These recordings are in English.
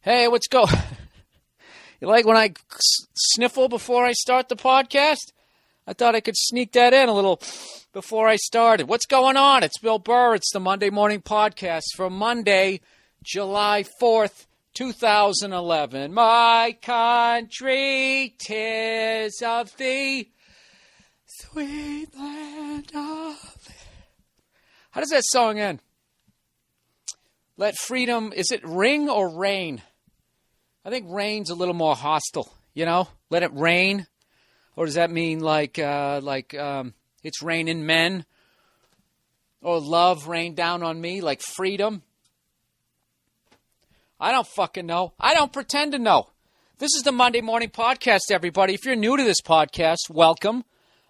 Hey, what's go? You like when I sniffle before I start the podcast? I thought I could sneak that in a little before I started. What's going on? It's Bill Burr. It's the Monday Morning Podcast for Monday, July 4th, 2011. My country, 'tis of thee, sweet land of thee. How does that song end? Let freedom, is it ring or rain? I think rain's a little more hostile, you know? Let it rain. Or does that mean like it's raining men? Or love rain down on me, like freedom? I don't fucking know. I don't pretend to know. This is the Monday Morning Podcast, everybody. If you're new to this podcast, welcome.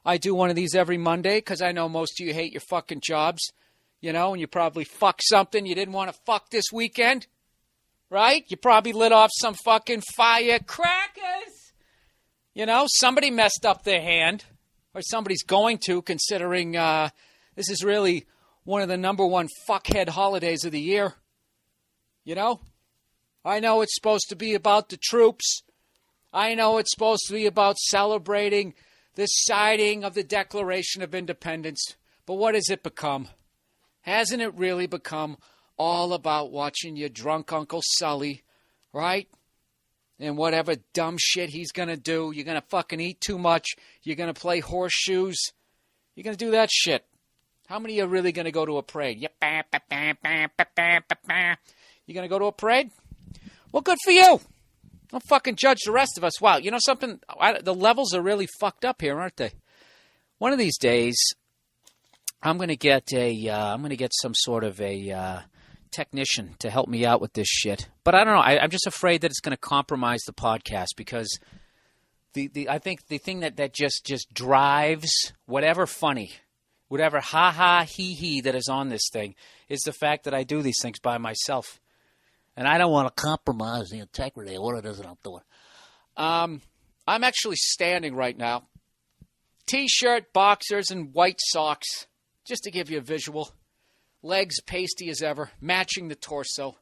I do one of these every Monday because I know most of you hate your fucking jobs. You know, and you probably fucked something you didn't want to fuck this weekend. Right? You probably lit off some fucking firecrackers. You know, somebody messed up their hand. Or somebody's going to, considering this is really one of the number one fuckhead holidays of the year. You know? I know it's supposed to be about the troops. I know it's supposed to be about celebrating the signing of the Declaration of Independence. But what has it become? Hasn't it really become all about watching your drunk Uncle Sully, right? And whatever dumb shit he's going to do. You're going to fucking eat too much. You're going to play horseshoes. You're going to do that shit. How many are really going to go to a parade? You going to go to a parade? Well, good for you. Don't fucking judge the rest of us. Wow, you know something? The levels are really fucked up here, aren't they? One of these days, I'm going to get some sort of a technician to help me out with this shit. But I don't know. I'm just afraid that it's going to compromise the podcast because I think the thing that just drives whatever funny, whatever ha he that is on this thing is the fact that I do these things by myself. And I don't want to compromise the integrity of what it is that I'm doing. I'm actually standing right now. T-shirt, boxers, and white socks. Just to give you a visual. Legs pasty as ever, matching the torso.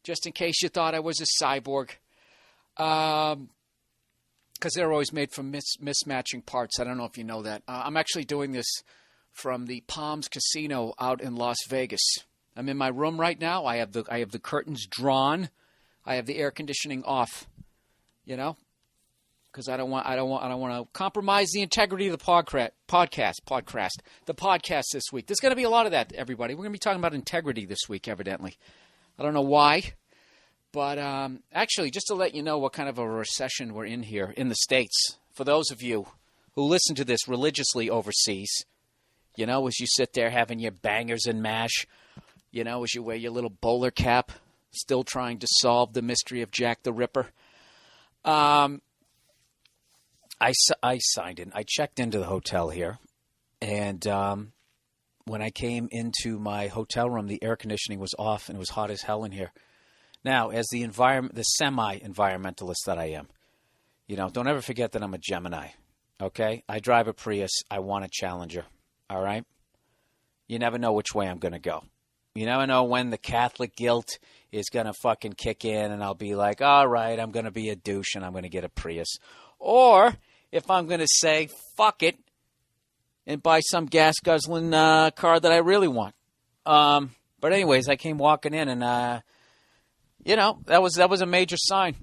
Just in case you thought I was a cyborg. Because they're always made from mismatching parts. I don't know if you know that. I'm actually doing this from the Palms Casino out in Las Vegas. I'm in my room right now. I have the curtains drawn. I have the air conditioning off. You know? Because I don't want to compromise the integrity of the podcast. The podcast this week. There's going to be a lot of that, everybody. We're going to be talking about integrity this week, evidently. I don't know why, but actually, just to let you know what kind of a recession we're in here in the States. For those of you who listen to this religiously overseas, you know, as you sit there having your bangers and mash, you know, as you wear your little bowler cap, still trying to solve the mystery of Jack the Ripper. I signed in. I checked into the hotel here, and when I came into my hotel room, the air conditioning was off, and it was hot as hell in here. Now, as the semi-environmentalist that I am, you know, don't ever forget that I'm a Gemini, okay? I drive a Prius. I want a Challenger, all right? You never know which way I'm going to go. You never know when the Catholic guilt is going to fucking kick in, and I'll be like, all right, I'm going to be a douche, and I'm going to get a Prius. Or if I'm going to say, fuck it, and buy some gas-guzzling car that I really want. But anyways, I came walking in, and, you know, that was a major sign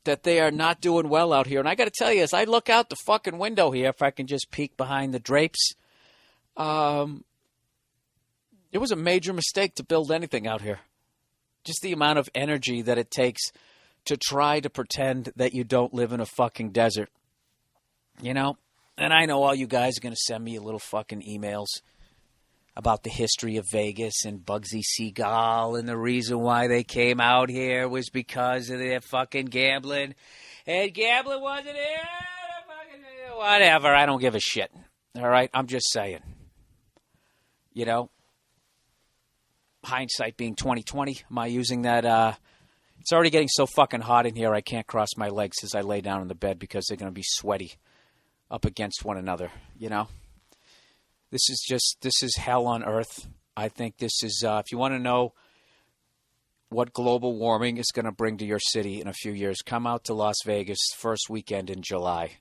that they are not doing well out here. And I got to tell you, as I look out the fucking window here, if I can just peek behind the drapes, it was a major mistake to build anything out here. Just the amount of energy that it takes to try to pretend that you don't live in a fucking desert. You know? And I know all you guys are going to send me little fucking emails about the history of Vegas and Bugsy Siegel and the reason why they came out here was because of their fucking gambling. And gambling wasn't here. Whatever. I don't give a shit. All right? I'm just saying. You know? Hindsight being 20/20. Am I using that? It's already getting so fucking hot in here I can't cross my legs as I lay down in the bed because they're going to be sweaty up against one another, you know? This is hell on earth. I think this is, if you want to know what global warming is going to bring to your city in a few years. Come out to Las Vegas first weekend in July.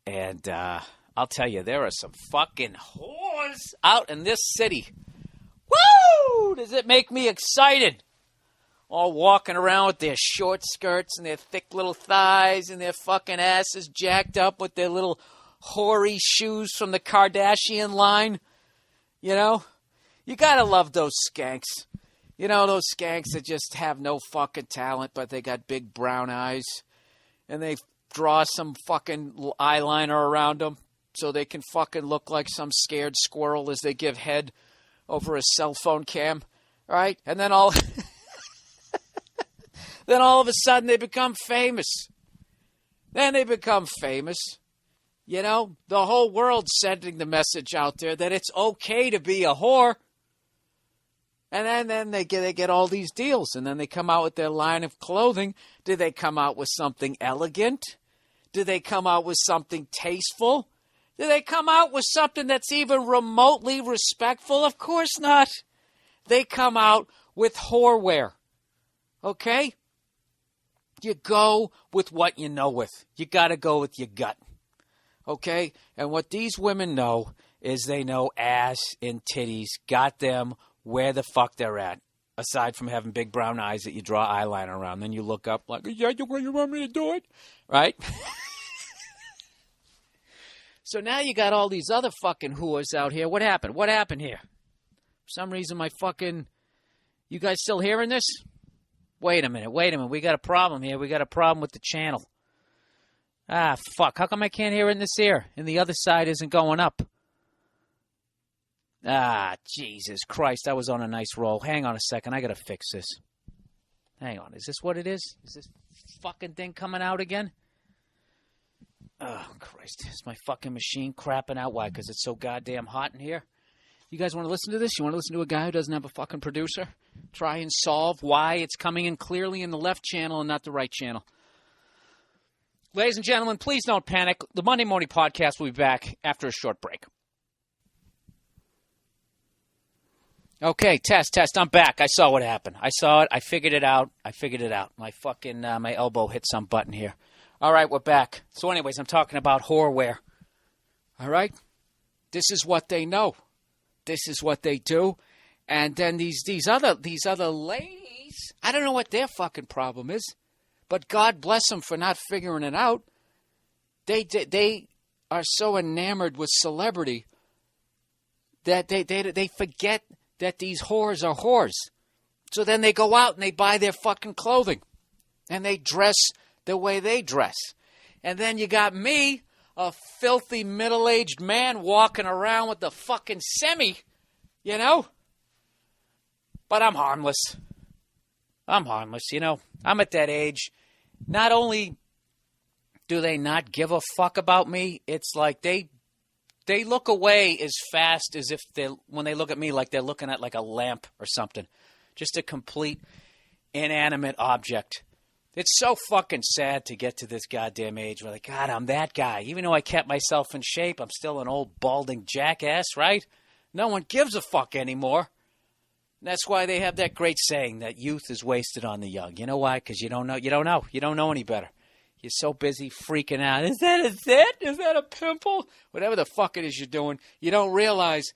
And I'll tell you, there are some fucking whores out in this city. Woo! Does it make me excited? All walking around with their short skirts and their thick little thighs and their fucking asses jacked up with their little hoary shoes from the Kardashian line. You know? You gotta love those skanks. You know, those skanks that just have no fucking talent, but they got big brown eyes. And they draw some fucking eyeliner around them so they can fucking look like some scared squirrel as they give head over a cell phone cam. Right? And then all... Then all of a sudden they become famous. Then they become famous. You know, the whole world's sending the message out there that it's okay to be a whore. And then they get all these deals. And then they come out with their line of clothing. Do they come out with something elegant? Do they come out with something tasteful? Do they come out with something that's even remotely respectful? Of course not. They come out with whorewear. Okay? You go with what you know with. You got to go with your gut. Okay? And what these women know is they know ass and titties got them where the fuck they're at. Aside from having big brown eyes that you draw eyeliner around. Then you look up like, yeah, you want me to do it? Right? So now you got all these other fucking whores out here. What happened? What happened here? For some reason my fucking... You guys still hearing this? Wait a minute. We got a problem here. We got a problem with the channel. Ah, fuck. How come I can't hear it in this ear? And the other side isn't going up. Ah, Jesus Christ. I was on a nice roll. Hang on a second. I got to fix this. Hang on. Is this what it is? Is this fucking thing coming out again? Oh, Christ. Is my fucking machine crapping out? Why? Because it's so goddamn hot in here? You guys want to listen to this? You want to listen to a guy who doesn't have a fucking producer? Try and solve why it's coming in clearly in the left channel and not the right channel. Ladies and gentlemen, please don't panic. The Monday Morning Podcast will be back after a short break. Okay, test. I'm back. I saw what happened. I saw it. I figured it out. My fucking, my elbow hit some button here. All right, we're back. So anyways, I'm talking about whorewear. All right? This is what they know. This is what they do. And then these other ladies, I don't know what their fucking problem is, but God bless them for not figuring it out. They are so enamored with celebrity that they forget that these whores are whores. So then they go out and they buy their fucking clothing. And they dress the way they dress. And then you got me, a filthy middle-aged man walking around with the fucking semi, you know? But I'm harmless. You know? I'm at that age. Not only do they not give a fuck about me, it's like they look away as fast as if when they look at me like they're looking at like a lamp or something. Just a complete inanimate object. It's so fucking sad to get to this goddamn age where, like, God, I'm that guy. Even though I kept myself in shape, I'm still an old balding jackass, right? No one gives a fuck anymore. That's why they have that great saying that youth is wasted on the young. You know why? Because you don't know. You don't know any better. You're so busy freaking out. Is that a zit? Is that a pimple? Whatever the fuck it is you're doing, you don't realize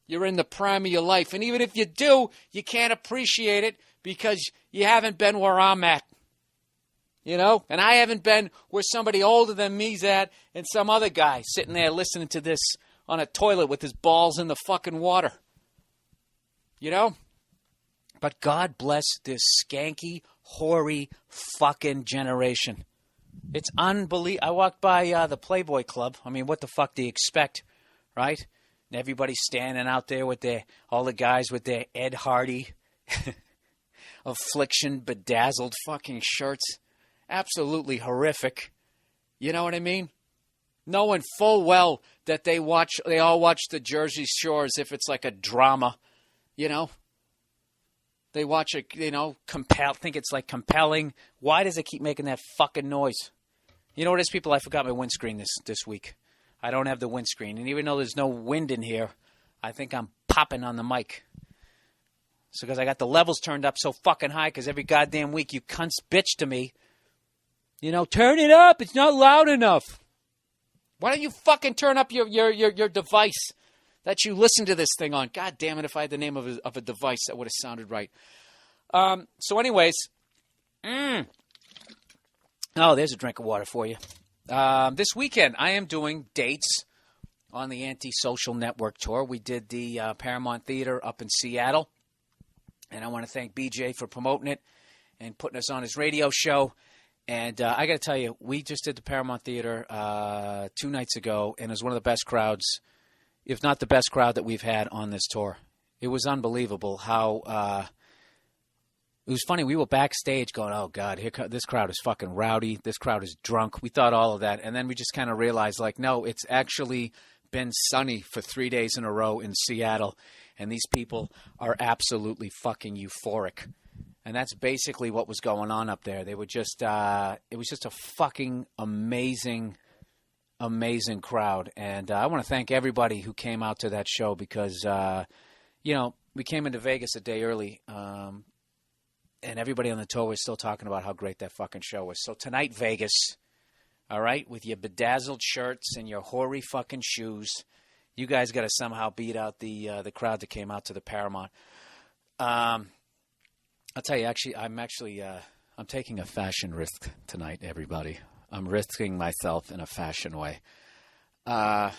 you're in the prime of your life. And even if you do, you can't appreciate it because you haven't been where I'm at. You know? And I haven't been where somebody older than me's at and some other guy sitting there listening to this on a toilet with his balls in the fucking water. You know? But God bless this skanky, hoary fucking generation. It's unbelievable. I walked by the Playboy Club. I mean, what the fuck do you expect, right? And everybody's standing out there with all the guys with their Ed Hardy, affliction, bedazzled fucking shirts. Absolutely horrific. You know what I mean? Knowing full well that they all watch the Jersey Shore as if it's like a drama, you know? They watch it, you know, think it's like compelling. Why does it keep making that fucking noise? You know what it is, people? I forgot my windscreen this week. I don't have the windscreen. And even though there's no wind in here, I think I'm popping on the mic. So because I got the levels turned up so fucking high because every goddamn week you cunts bitch to me. You know, turn it up. It's not loud enough. Why don't you fucking turn up your device that you listen to this thing on? God damn it, if I had the name of a device, that would have sounded right. So anyways. Oh, there's a drink of water for you. This weekend, I am doing dates on the Anti-Social Network Tour. We did the Paramount Theater up in Seattle. And I want to thank BJ for promoting it and putting us on his radio show. And I got to tell you, we just did the Paramount Theater 2 nights ago, and it was one of the best crowds, if not the best crowd that we've had on this tour. It was unbelievable how it was funny. We were backstage going, oh, God, this crowd is fucking rowdy. This crowd is drunk. We thought all of that. And then we just kind of realized, like, no, it's actually been sunny for 3 days in a row in Seattle, and these people are absolutely fucking euphoric. And that's basically what was going on up there. They were just, it was just a fucking amazing, amazing crowd. And I want to thank everybody who came out to that show because, you know, we came into Vegas a day early, and everybody on the tour was still talking about how great that fucking show was. So tonight, Vegas, all right, with your bedazzled shirts and your hoary fucking shoes, you guys got to somehow beat out the crowd that came out to the Paramount. I'll tell you, I'm taking a fashion risk tonight, everybody. I'm risking myself in a fashion way. I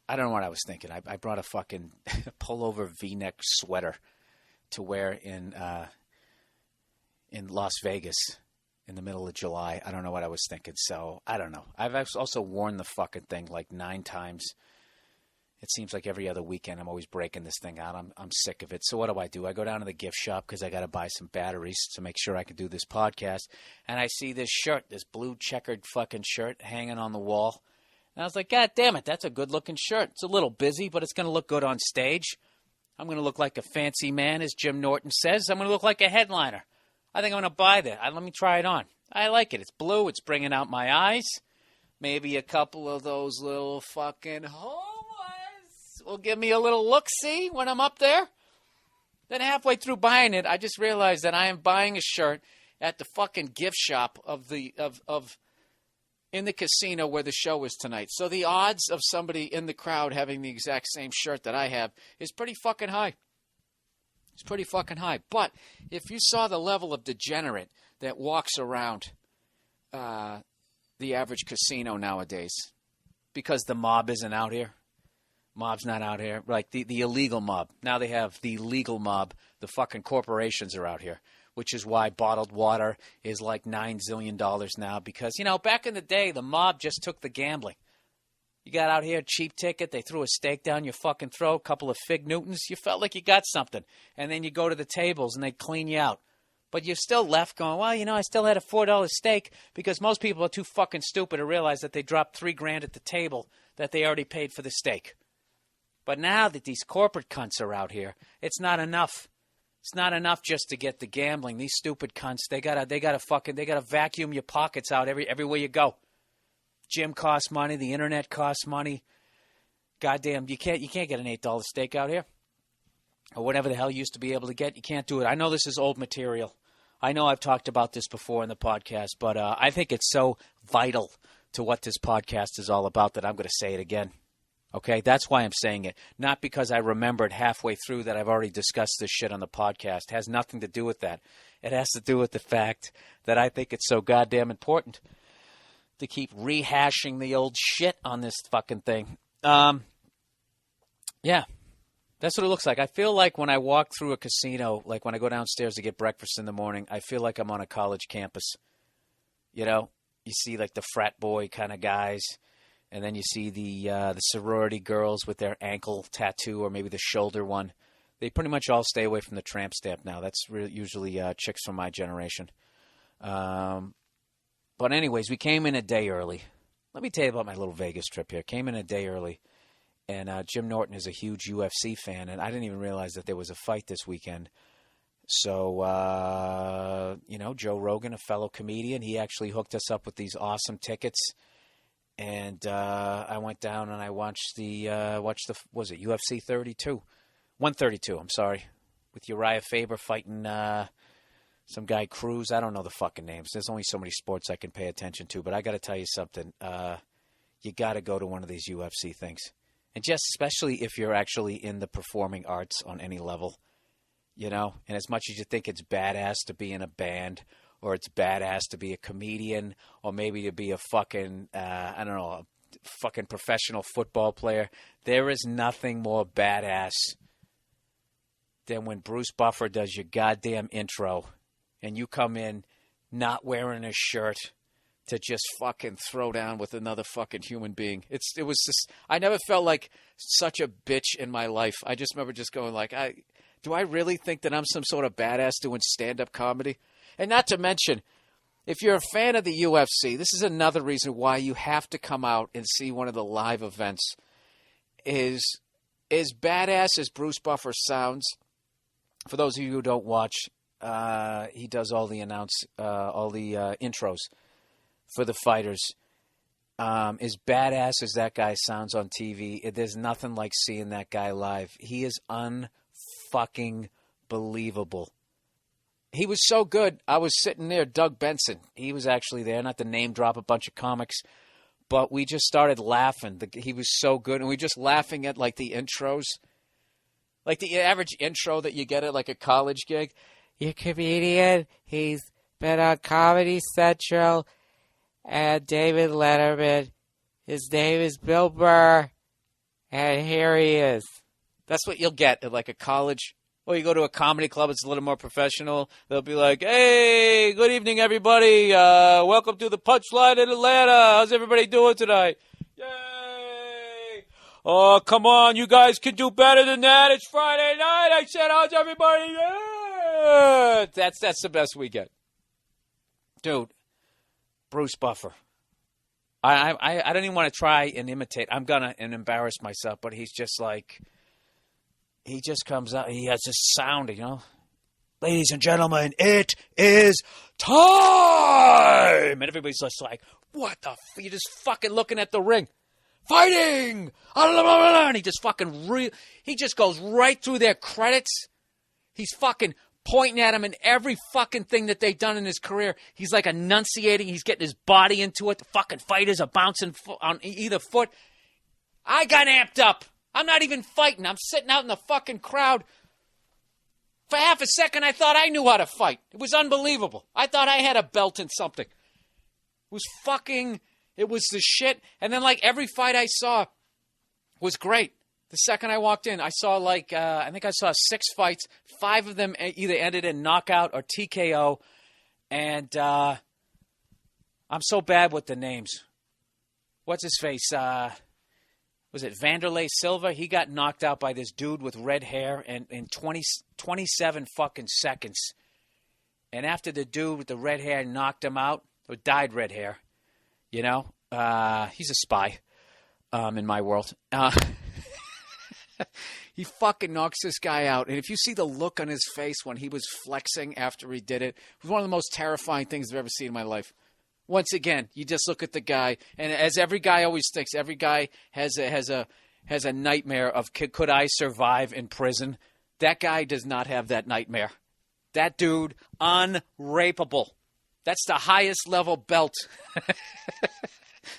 don't know what I was thinking. I brought a fucking pullover V-neck sweater to wear in Las Vegas in the middle of July. I don't know what I was thinking, so I don't know. I've also worn the fucking thing like 9 times. It seems like every other weekend I'm always breaking this thing out. I'm sick of it. So what do? I go down to the gift shop because I got to buy some batteries to make sure I can do this podcast. And I see this shirt, this blue checkered fucking shirt hanging on the wall. And I was like, God damn it, that's a good-looking shirt. It's a little busy, but it's going to look good on stage. I'm going to look like a fancy man, as Jim Norton says. I'm going to look like a headliner. I think I'm going to buy that. Let me try it on. I like it. It's blue. It's bringing out my eyes. Maybe a couple of those little fucking homeless will give me a little look-see when I'm up there. Then halfway through buying it, I just realized that I am buying a shirt at the fucking gift shop in the casino where the show is tonight. So the odds of somebody in the crowd having the exact same shirt that I have is pretty fucking high. It's pretty fucking high. But if you saw the level of degenerate that walks around the average casino nowadays, because the mob isn't out here. Mob's not out here. Like the illegal mob. Now they have the legal mob. The fucking corporations are out here, which is why bottled water is like $9 zillion now. Because, you know, back in the day, the mob just took the gambling. You got out here, cheap ticket, they threw a steak down your fucking throat, a couple of Fig Newtons, you felt like you got something. And then you go to the tables and they clean you out. But you're still left going, well, you know, I still had a $4 steak because most people are too fucking stupid to realize that they dropped $3,000 at the table that they already paid for the steak. But now that these corporate cunts are out here, it's not enough. It's not enough just to get the gambling. These stupid cunts, they gotta vacuum your pockets out everywhere you go. Gym costs money. The internet costs money. Goddamn, you can't get an $8 steak out here, or whatever the hell you used to be able to get. You can't do it. I know this is old material. I know I've talked about this before in the podcast, but I think it's so vital to what this podcast is all about that I'm going to say it again. Okay, that's why I'm saying it. Not because I remembered halfway through that I've already discussed this shit on the podcast. It has nothing to do with that. It has to do with the fact that I think it's so goddamn important to keep rehashing the old shit on this fucking thing. Yeah, that's what it looks like. I feel like when I walk through a casino, like when I go downstairs to get breakfast in the morning, I feel like I'm on a college campus. You know, you see like the frat boy kind of guys. And then you see the sorority girls with their ankle tattoo or maybe the shoulder one. They pretty much all stay away from the tramp stamp now. That's usually chicks from my generation. But anyways, we came in a day early. Let me tell you about my little Vegas trip here. Came in a day early. And Jim Norton is a huge UFC fan. And I didn't even realize that there was a fight this weekend. So, you know, Joe Rogan, a fellow comedian, he actually hooked us up with these awesome tickets. And I went down and I watched was it UFC 32? 132, I'm sorry, with Uriah Faber fighting some guy Cruz. I don't know the fucking names. There's only so many sports I can pay attention to. But I got to tell you something. You got to go to one of these UFC things. And just especially if you're actually in the performing arts on any level, you know. And as much as you think it's badass to be in a band, or it's badass to be a comedian, or maybe to be a fucking, I don't know, a fucking professional football player, there is nothing more badass than when Bruce Buffer does your goddamn intro and you come in not wearing a shirt to just fucking throw down with another fucking human being. It was just, I never felt like such a bitch in my life. I just remember just going like, do I really think that I'm some sort of badass doing stand-up comedy? And not to mention, if you're a fan of the UFC, this is another reason why you have to come out and see one of the live events. Is as badass as Bruce Buffer sounds, for those of you who don't watch, he does all the intros for the fighters. As badass as that guy sounds on TV, there's nothing like seeing that guy live. He is unfucking believable. He was so good. I was sitting there, Doug Benson. He was actually there, not to name drop a bunch of comics, but we just started laughing. He was so good, and we were just laughing at like the intros, like the average intro that you get at like a college gig. You're a comedian. He's been on Comedy Central and David Letterman. His name is Bill Burr, and here he is. That's what you'll get at like a college. Or you go to a comedy club, it's a little more professional. They'll be like, hey, good evening, everybody. Welcome to the Punchline in Atlanta. How's everybody doing tonight? Yay! Oh, come on. You guys can do better than that. It's Friday night. I said, how's everybody? Yeah! That's the best we get. Dude, Bruce Buffer. I don't even want to try and imitate. I'm going to embarrass myself, but he's just like... He just comes out. He has this sound, you know. Ladies and gentlemen, it is time! And everybody's just like, what the f... You're just fucking looking at the ring. Fighting! And he just fucking... He just goes right through their credits. He's fucking pointing at him in every fucking thing that they've done in his career. He's like enunciating. He's getting his body into it. The fucking fighters are bouncing on either foot. I got amped up. I'm not even fighting. I'm sitting out in the fucking crowd. For half a second, I thought I knew how to fight. It was unbelievable. I thought I had a belt in something. It was the shit. And then, like, every fight I saw was great. The second I walked in, I saw, like, I think I saw 6 fights. 5 of them either ended in knockout or TKO. And I'm so bad with the names. What's his face? Was it Vanderlei Silva? He got knocked out by this dude with red hair in 27 fucking seconds. And after the dude with the red hair knocked him out, or dyed red hair, you know, he's a spy in my world. He fucking knocks this guy out. And if you see the look on his face when he was flexing after he did it, it was one of the most terrifying things I've ever seen in my life. Once again, you just look at the guy, and as every guy always thinks, every guy has a nightmare of could I survive in prison? That guy does not have that nightmare. That dude, unrapeable. That's the highest level belt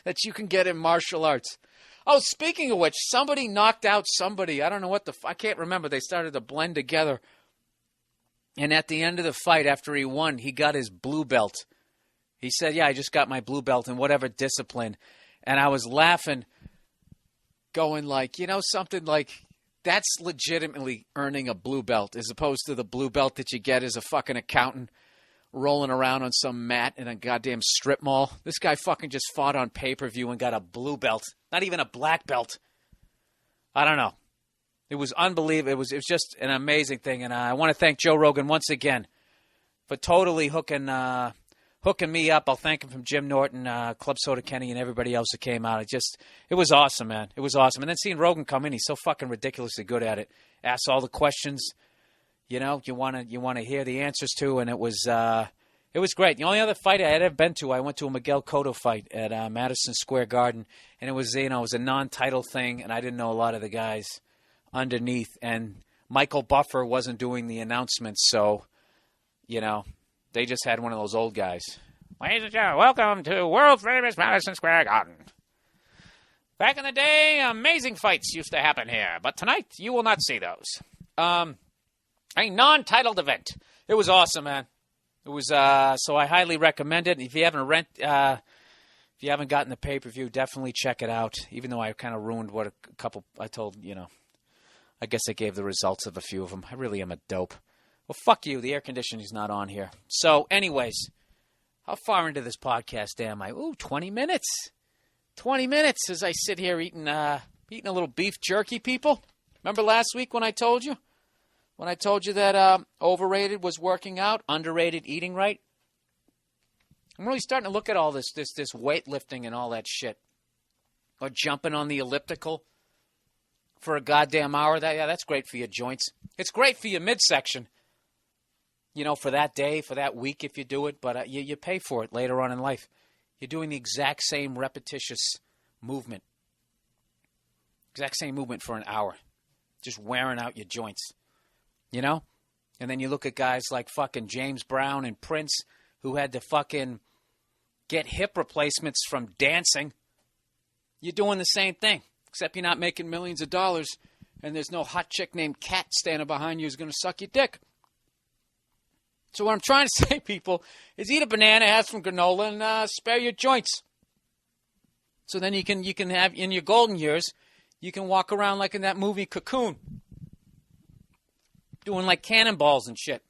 that you can get in martial arts. Oh, speaking of which, somebody knocked out somebody. I don't know what I can't remember. They started to blend together. And at the end of the fight, after he won, he got his blue belt. He said, yeah, I just got my blue belt in whatever discipline. And I was laughing, going like, you know, something like, that's legitimately earning a blue belt as opposed to the blue belt that you get as a fucking accountant rolling around on some mat in a goddamn strip mall. This guy fucking just fought on pay-per-view and got a blue belt, not even a black belt. I don't know. It was unbelievable. It was just an amazing thing. And I want to thank Joe Rogan once again for totally hooking me up. I'll thank him from Jim Norton, Club Soda Kenny, and everybody else that came out. It was awesome, man. It was awesome. And then seeing Rogan come in, he's so fucking ridiculously good at it. Asks all the questions, you know, you want to hear the answers to, and it was great. The only other fight I had ever been to, I went to a Miguel Cotto fight at Madison Square Garden, and it was, you know, it was a non-title thing, and I didn't know a lot of the guys underneath. And Michael Buffer wasn't doing the announcements, so, they just had one of those old guys. Ladies and gentlemen, welcome to world-famous Madison Square Garden. Back in the day, amazing fights used to happen here, but tonight you will not see those. A non-titled event. It was awesome, man. It was so I highly recommend it. If you haven't gotten the pay-per-view, definitely check it out. Even though I kind of ruined what a couple I told, I guess I gave the results of a few of them. I really am a dope. Well, fuck you. The air conditioning's not on here. So, anyways, how far into this podcast am I? Ooh, 20 minutes. 20 minutes as I sit here eating a little beef jerky, people. Remember last week when I told you? When I told you that overrated was working out, underrated eating right? I'm really starting to look at all this weightlifting and all that shit. Or jumping on the elliptical for a goddamn hour. That's great for your joints. It's great for your midsection. For that day, for that week if you do it. But you pay for it later on in life. You're doing the exact same repetitious movement. Exact same movement for an hour. Just wearing out your joints. And then you look at guys like fucking James Brown and Prince who had to fucking get hip replacements from dancing. You're doing the same thing, except you're not making millions of dollars and there's no hot chick named Kat standing behind you who's going to suck your dick. So what I'm trying to say, people, is eat a banana, have some granola, and spare your joints. So then you can have, in your golden years, you can walk around like in that movie Cocoon. Doing like cannonballs and shit.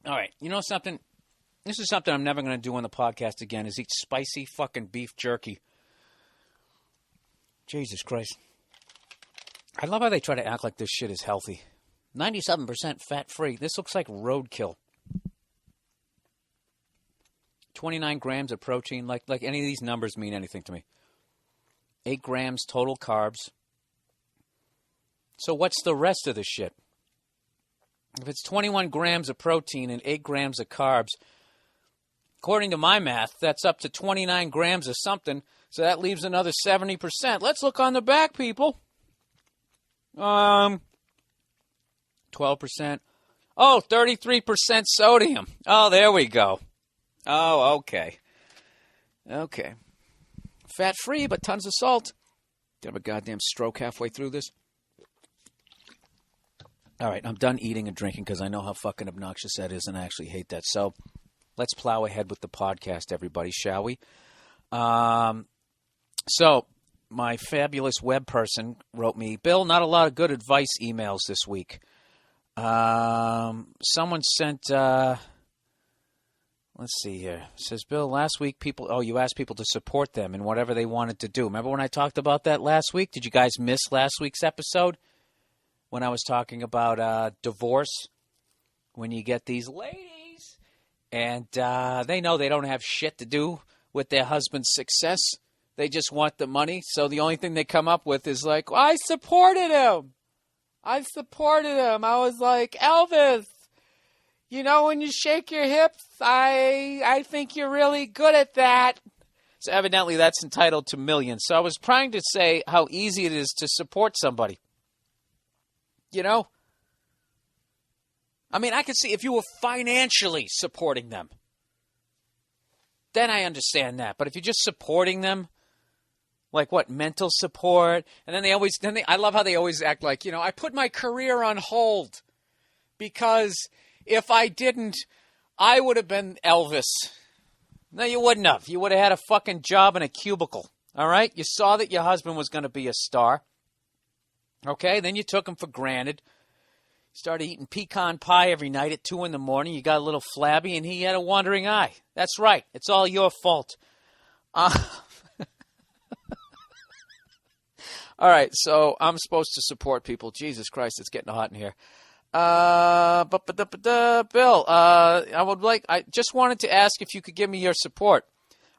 All right, you know something? This is something I'm never going to do on the podcast again, is eat spicy fucking beef jerky. Jesus Christ. I love how they try to act like this shit is healthy. 97% fat-free. This looks like roadkill. 29 grams of protein. Like any of these numbers mean anything to me. 8 grams total carbs. So what's the rest of the shit? If it's 21 grams of protein and 8 grams of carbs, according to my math, that's up to 29 grams of something. So that leaves another 70%. Let's look on the back, people. 12%. Oh, 33% sodium. Oh, there we go. Oh, okay. Okay. Fat-free, but tons of salt. Did I have a goddamn stroke halfway through this? All right, I'm done eating and drinking because I know how fucking obnoxious that is, and I actually hate that. So let's plow ahead with the podcast, everybody, shall we? So my fabulous web person wrote me, Bill, not a lot of good advice emails this week. Someone sent, let's see here. It says, Bill, last week you asked people to support them in whatever they wanted to do. Remember when I talked about that last week? Did you guys miss last week's episode? When I was talking about divorce, when you get these ladies and they know they don't have shit to do with their husband's success. They just want the money. So the only thing they come up with is like, well, I supported him. I was like, Elvis, when you shake your hips, I think you're really good at that. So evidently that's entitled to millions. So I was trying to say how easy it is to support somebody. I mean, I could see if you were financially supporting them, then I understand that. But if you're just supporting them, like what, mental support? And then I love how they always act like, I put my career on hold because if I didn't, I would have been Elvis. No, you wouldn't have. You would have had a fucking job in a cubicle. All right? You saw that your husband was going to be a star. Okay, then you took him for granted. You started eating pecan pie every night at 2 a.m. You got a little flabby, and he had a wandering eye. That's right. It's all your fault. All right, so I'm supposed to support people. Jesus Christ, it's getting hot in here. Bill, I just wanted to ask if you could give me your support.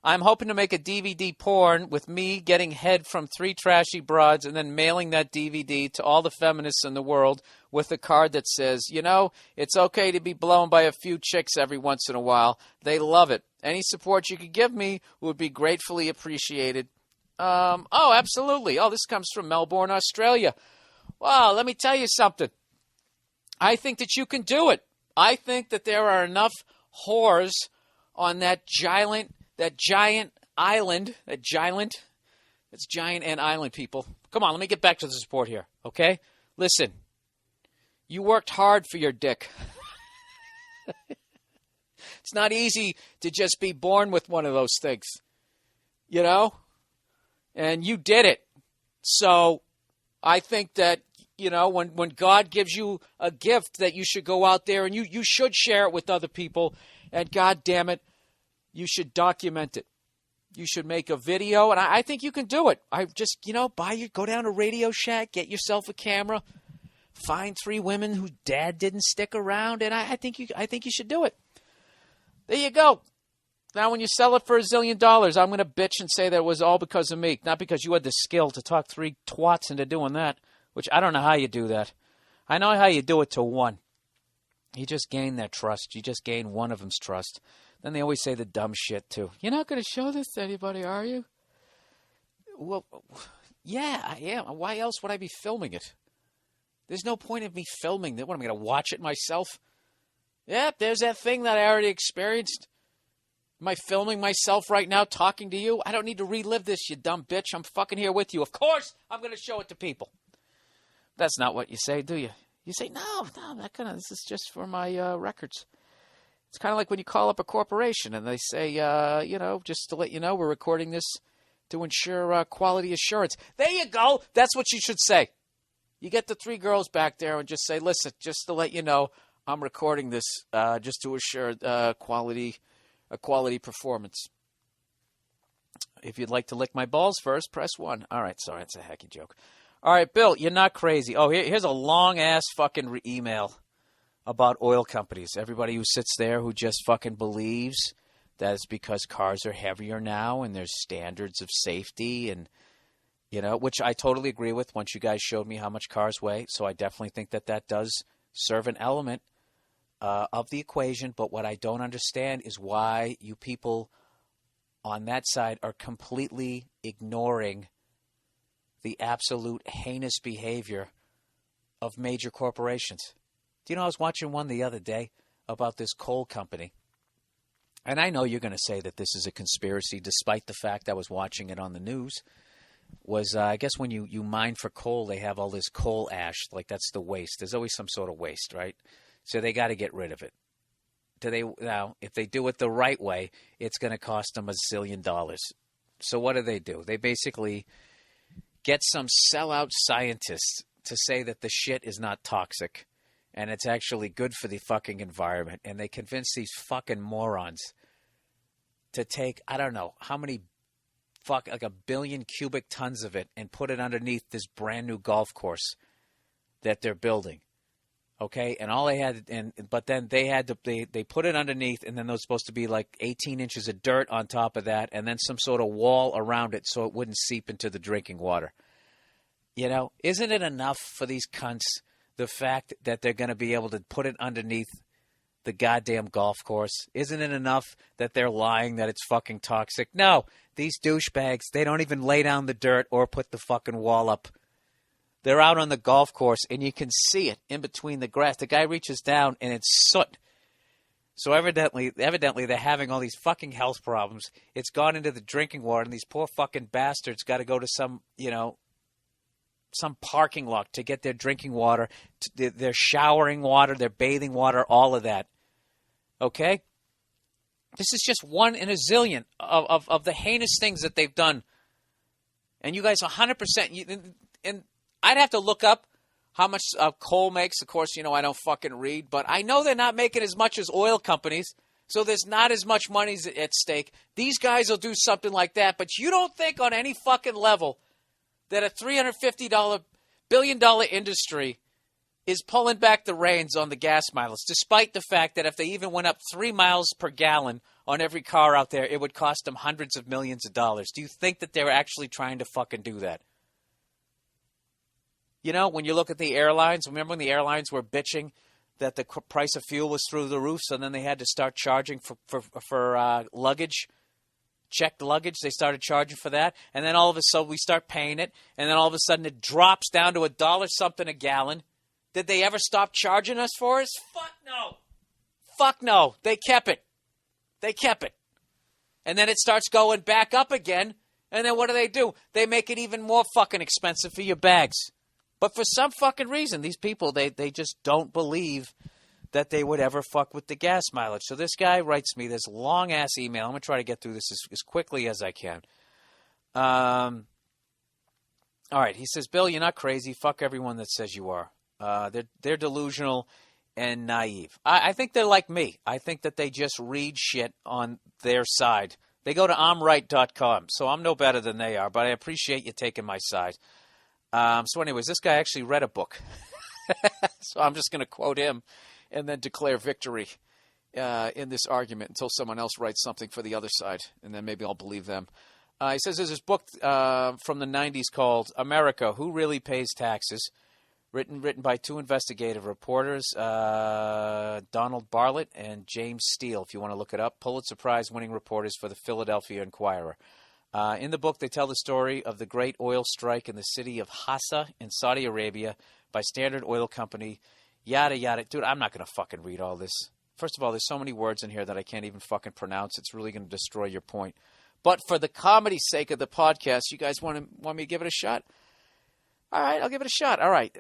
I'm hoping to make a DVD porn with me getting head from 3 trashy broads and then mailing that DVD to all the feminists in the world with a card that says, it's okay to be blown by a few chicks every once in a while. They love it. Any support you could give me would be gratefully appreciated. Absolutely. Oh, this comes from Melbourne, Australia. Well, let me tell you something. I think that you can do it. I think that there are enough whores on that giant island, that's giant and island, people. Come on, let me get back to the support here, okay? Listen, you worked hard for your dick. It's not easy to just be born with one of those things, you know? And you did it. So I think that, you know, when God gives you a gift, that you should go out there and you should share it with other people. And God damn it, you should document it. You should make a video, and I think you can do it. I just, you know, go down to Radio Shack, get yourself a camera, find 3 women whose dad didn't stick around, and I think you should do it. There you go. Now, when you sell it for $1 zillion, I'm going to bitch and say that it was all because of me, not because you had the skill to talk 3 twats into doing that, which I don't know how you do that. I know how you do it to one. You just gain their trust. You just gain one of them's trust. Then they always say the dumb shit, too. You're not going to show this to anybody, are you? Well, yeah, I am. Why else would I be filming it? There's no point of me filming it. What, am I going to watch it myself? Yep, there's that thing that I already experienced. Am I filming myself right now talking to you? I don't need to relive this, you dumb bitch. I'm fucking here with you. Of course I'm going to show it to people. That's not what you say, do you? You say, no, this is just for my records. It's kind of like when you call up a corporation and they say, you know, just to let you know, we're recording this to ensure quality assurance. There you go. That's what you should say. You get the 3 girls back there and just say, listen, just to let you know, I'm recording this just to assure quality performance. If you'd like to lick my balls first, press 1. All right, sorry, it's a hacky joke. All right, Bill, you're not crazy. Oh, here's a long-ass fucking email about oil companies. Everybody who sits there who just fucking believes that it's because cars are heavier now and there's standards of safety and, you know, which I totally agree with once you guys showed me how much cars weigh. So I definitely think that does serve an element of the equation. But what I don't understand is why you people on that side are completely ignoring the absolute heinous behavior of major corporations. Do you know, I was watching one the other day about this coal company. And I know you're going to say that this is a conspiracy, despite the fact I was watching it on the news. I guess when you mine for coal, they have all this coal ash. Like, that's the waste. There's always some sort of waste, right? So they got to get rid of it. Now, if they do it the right way, it's going to cost them $1 zillion. So what do? They basically get some sellout scientists to say that the shit is not toxic and it's actually good for the fucking environment. And they convince these fucking morons to take, I don't know, how many, like 1 billion cubic tons of it and put it underneath this brand new golf course that they're building. Okay, and all they had, but then they put it underneath, and then there was supposed to be like 18 inches of dirt on top of that, and then some sort of wall around it so it wouldn't seep into the drinking water. You know, isn't it enough for these cunts, the fact that they're going to be able to put it underneath the goddamn golf course? Isn't it enough that they're lying that it's fucking toxic? No, these douchebags, they don't even lay down the dirt or put the fucking wall up. They're out on the golf course, and you can see it in between the grass. The guy reaches down, and it's soot. So evidently they're having all these fucking health problems. It's gone into the drinking water, and these poor fucking bastards got to go to some parking lot to get their drinking water, their showering water, their bathing water, all of that. Okay? This is just 1 in a zillion of the heinous things that they've done. And you guys 100%... And I'd have to look up how much coal makes. Of course, I don't fucking read. But I know they're not making as much as oil companies. So there's not as much money at stake. These guys will do something like that. But you don't think on any fucking level that a $350 billion industry is pulling back the reins on the gas mileage, despite the fact that if they even went up 3 miles per gallon on every car out there, it would cost them hundreds of millions of dollars. Do you think that they're actually trying to fucking do that? You know, when you look at the airlines, remember when the airlines were bitching that the price of fuel was through the roof, so then they had to start charging for luggage, checked luggage, they started charging for that. And then all of a sudden we start paying it. And then all of a sudden it drops down to $1 something a gallon. Did they ever stop charging us for it? Fuck no. Fuck no. They kept it. They kept it. And then it starts going back up again. And then what do? They make it even more fucking expensive for your bags. But for some fucking reason, these people, they just don't believe that they would ever fuck with the gas mileage. So this guy writes me this long-ass email. I'm going to try to get through this as quickly as I can. All right, he says, Bill, you're not crazy. Fuck everyone that says you are. They're delusional and naive. I think they're like me. I think that they just read shit on their side. They go to I'mRight.com, so I'm no better than they are, but I appreciate you taking my side. So anyways, this guy actually read a book. So I'm just going to quote him and then declare victory in this argument until someone else writes something for the other side, and then maybe I'll believe them. He says there's this book from the 90s called America, Who Really Pays Taxes? Written by two investigative reporters, Donald Bartlett and James Steele, if you want to look it up, Pulitzer Prize-winning reporters for the Philadelphia Inquirer. In the book, they tell the story of the great oil strike in the city of Hassa in Saudi Arabia by Standard Oil Company, yada, yada. Dude, I'm not going to fucking read all this. First of all, there's so many words in here that I can't even fucking pronounce. It's really going to destroy your point. But for the comedy's sake of the podcast, you guys want me to give it a shot? All right, I'll give it a shot. All right.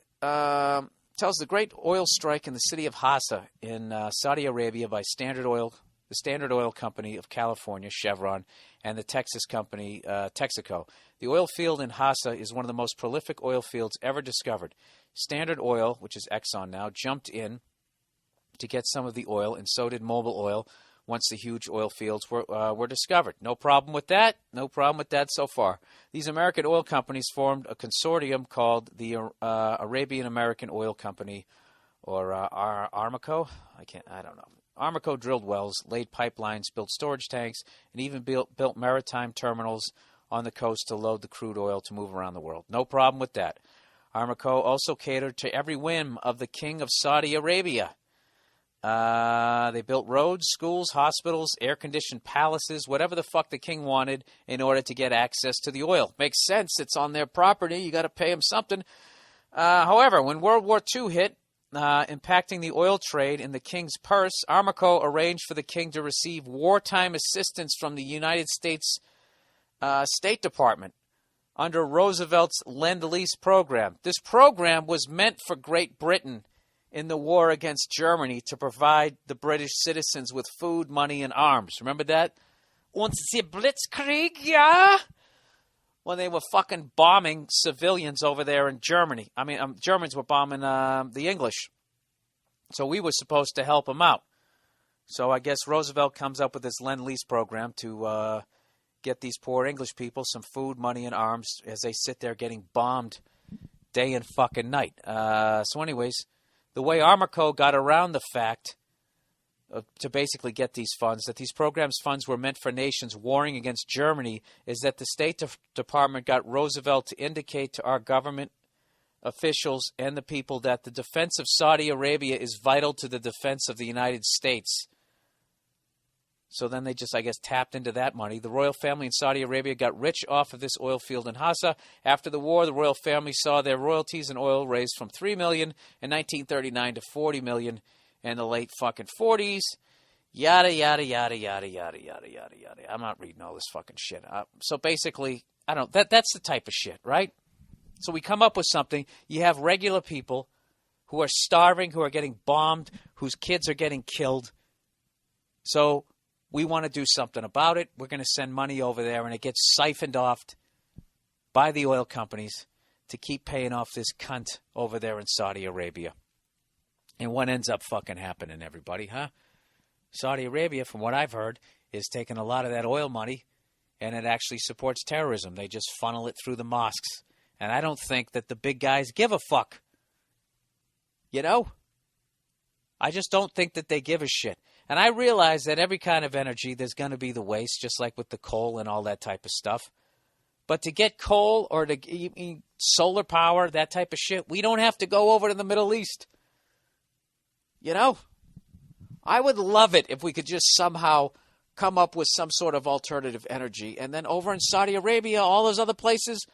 Tells the great oil strike in the city of Hassa in Saudi Arabia by the Standard Oil Company of California, Chevron, and the Texas company, Texaco. The oil field in Hassa is one of the most prolific oil fields ever discovered. Standard Oil, which is Exxon now, jumped in to get some of the oil, and so did Mobil Oil once the huge oil fields were discovered. No problem with that. No problem with that so far. These American oil companies formed a consortium called the Arabian American Oil Company, or Armaco. I don't know. Armaco drilled wells, laid pipelines, built storage tanks, and even built maritime terminals on the coast to load the crude oil to move around the world. No problem with that. Armaco also catered to every whim of the king of Saudi Arabia. They built roads, schools, hospitals, air-conditioned palaces, whatever the fuck the king wanted in order to get access to the oil. Makes sense. It's on their property. You got to pay them something. However, when World War II hit, impacting the oil trade in the king's purse, Armaco arranged for the king to receive wartime assistance from the United States State Department under Roosevelt's Lend-Lease program. This program was meant for Great Britain in the war against Germany to provide the British citizens with food, money, and arms. Remember that? Und the Blitzkrieg, yeah? When they were fucking bombing civilians over there in Germany. I mean, Germans were bombing the English. So we were supposed to help them out. So I guess Roosevelt comes up with this Lend-Lease program to get these poor English people some food, money, and arms as they sit there getting bombed day and fucking night. So anyways, the way Armaco got around the fact to basically get these funds, that these programs' funds were meant for nations warring against Germany, is that the State Department got Roosevelt to indicate to our government officials and the people that the defense of Saudi Arabia is vital to the defense of the United States. So then they just, I guess, tapped into that money. The royal family in Saudi Arabia got rich off of this oil field in Hassa. After the war, the royal family saw their royalties in oil raised from $3 million in 1939 to $40 million in the late fucking 40s. Yada, yada, yada, yada, yada, yada, yada, yada. I'm not reading all this fucking shit. So basically, I don't. That's the type of shit, right? So we come up with something. You have regular people who are starving, who are getting bombed, whose kids are getting killed. So we want to do something about it. We're going to send money over there, and it gets siphoned off by the oil companies to keep paying off this cunt over there in Saudi Arabia. And what ends up fucking happening, everybody, huh? Saudi Arabia, from what I've heard, is taking a lot of that oil money, and it actually supports terrorism. They just funnel it through the mosques. And I don't think that the big guys give a fuck. You know? I just don't think that they give a shit. And I realize that every kind of energy, there's going to be the waste, just like with the coal and all that type of stuff. But to get coal or to solar power, that type of shit, we don't have to go over to the Middle East. You know? I would love it if we could just somehow come up with some sort of alternative energy. And then over in Saudi Arabia, all those other places,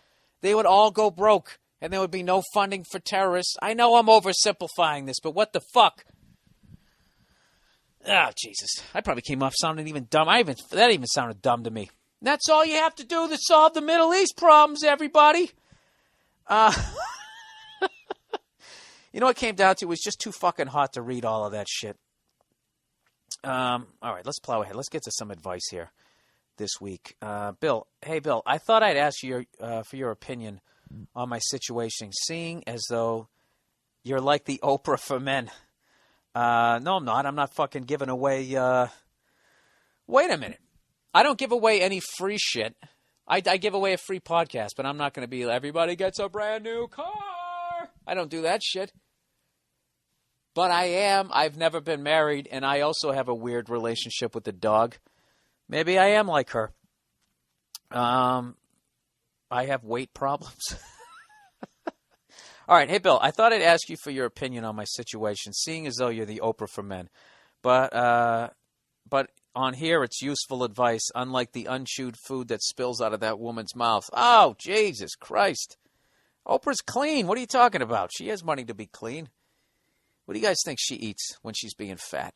they would all go broke. And there would be no funding for terrorists. I know I'm oversimplifying this, but what the fuck? Oh, Jesus. I probably came off sounding even dumb. That even sounded dumb to me. That's all you have to do to solve the Middle East problems, everybody. You know what it came down to? It was just too fucking hot to read all of that shit. All right, let's plow ahead. Let's get to some advice here this week. Bill, hey, Bill, I thought I'd ask you for your opinion on my situation, seeing as though you're like the Oprah for men. No, I'm not. I'm not fucking giving away. Wait a minute. I don't give away any free shit. I give away a free podcast, but I'm not going to be everybody gets a brand new car. I don't do that shit. But I've never been married, and I also have a weird relationship with the dog. Maybe I am like her. I have weight problems. All right, hey, Bill, I thought I'd ask you for your opinion on my situation, seeing as though you're the Oprah for men. But on here, it's useful advice, unlike the unchewed food that spills out of that woman's mouth. Oh, Jesus Christ. Oprah's clean. What are you talking about? She has money to be clean. What do you guys think she eats when she's being fat?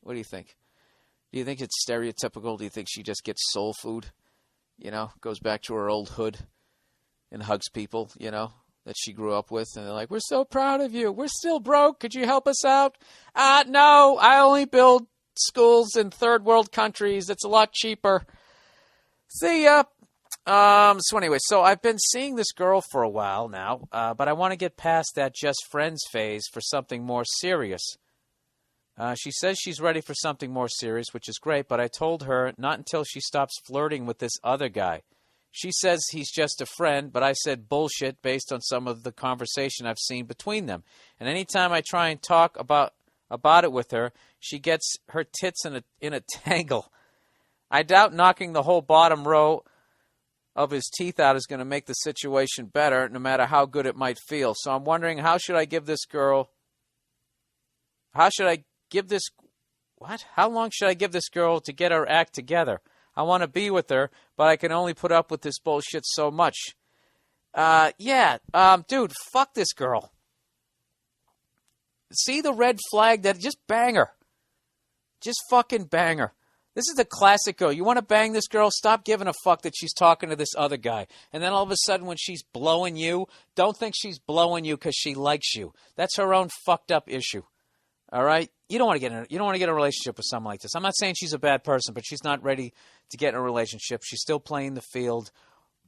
What do you think? Do you think it's stereotypical? Do you think she just gets soul food? You know, goes back to her old hood and hugs people, you know, that she grew up with. And they're like, we're so proud of you. We're still broke. Could you help us out? No, I only build schools in third world countries. It's a lot cheaper. See ya. So anyway, so I've been seeing this girl for a while now, but I want to get past that just friends phase for something more serious. She says she's ready for something more serious, which is great, but I told her not until she stops flirting with this other guy. She says he's just a friend, but I said bullshit based on some of the conversation I've seen between them. And anytime I try and talk about it with her, she gets her tits in a tangle. I doubt knocking the whole bottom row of his teeth out is going to make the situation better, no matter how good it might feel. So I'm wondering, how long should I give this girl to get her act together? I want to be with her, but I can only put up with this bullshit so much. Dude, fuck this girl. See the red flag? Just bang her. Just fucking bang her. This is the classic girl. You want to bang this girl? Stop giving a fuck that she's talking to this other guy. And then all of a sudden when she's blowing you, don't think she's blowing you because she likes you. That's her own fucked up issue. All right? You don't want to get in a relationship with someone like this. I'm not saying she's a bad person, but she's not ready to get in a relationship. She's still playing the field.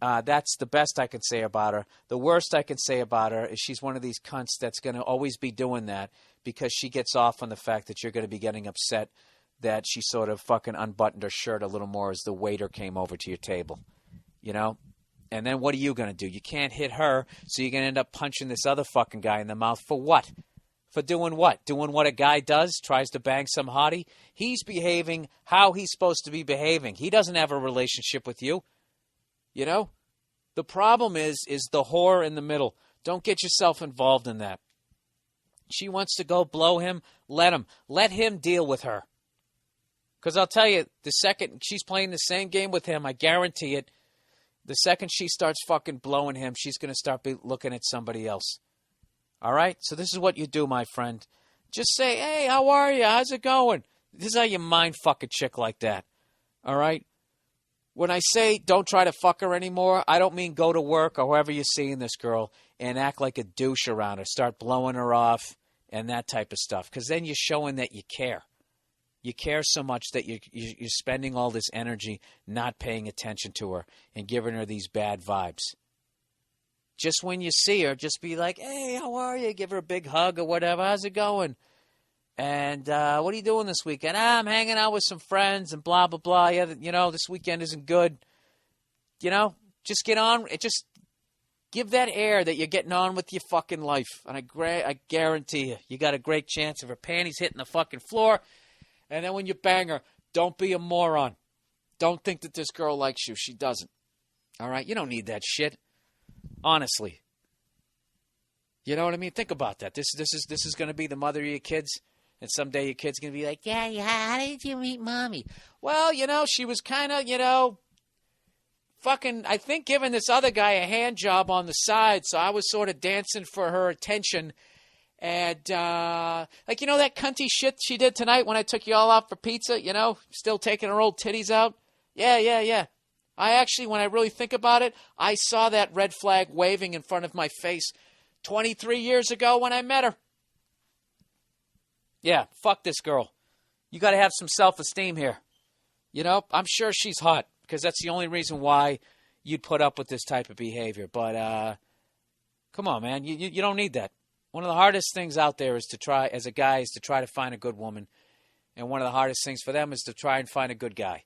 That's the best I can say about her. The worst I can say about her is she's one of these cunts that's going to always be doing that because she gets off on the fact that you're going to be getting upset that she sort of fucking unbuttoned her shirt a little more as the waiter came over to your table, you know? And then what are you going to do? You can't hit her, so you're going to end up punching this other fucking guy in the mouth for what? For doing what? Doing what a guy does? Tries to bang some hottie? He's behaving how he's supposed to be behaving. He doesn't have a relationship with you, you know? The problem is the whore in the middle. Don't get yourself involved in that. She wants to go blow him, let him. Let him deal with her. Because I'll tell you, the second she's playing the same game with him, I guarantee it, the second she starts fucking blowing him, she's going to start looking at somebody else. All right? So this is what you do, my friend. Just say, hey, how are you? How's it going? This is how you mind fuck a chick like that. All right? When I say don't try to fuck her anymore, I don't mean go to work or whoever you're seeing this girl and act like a douche around her. Start blowing her off and that type of stuff. Because then you're showing that you care. You care so much that you're spending all this energy not paying attention to her and giving her these bad vibes. Just when you see her, just be like, hey, how are you? Give her a big hug or whatever. How's it going? And what are you doing this weekend? I'm hanging out with some friends and blah, blah, blah. Yeah, you know, this weekend isn't good. You know, just get on. Just give that air that you're getting on with your fucking life. And I guarantee you got a great chance of her panties hitting the fucking floor. And then when you bang her, don't be a moron. Don't think that this girl likes you. She doesn't. All right? You don't need that shit. Honestly. You know what I mean? Think about that. This is going to be the mother of your kids. And someday your kid's going to be like, yeah, how did you meet Mommy? Well, she was kind of, fucking, I think, giving this other guy a hand job on the side. So I was sort of dancing for her attention. And, that cunty shit she did tonight when I took you all out for pizza, still taking her old titties out. Yeah. I actually, when I really think about it, I saw that red flag waving in front of my face 23 years ago when I met her. Yeah, fuck this girl. You got to have some self-esteem here. I'm sure she's hot because that's the only reason why you'd put up with this type of behavior. But come on, man. You don't need that. One of the hardest things out there is to try, as a guy, is to try to find a good woman. And one of the hardest things for them is to try and find a good guy.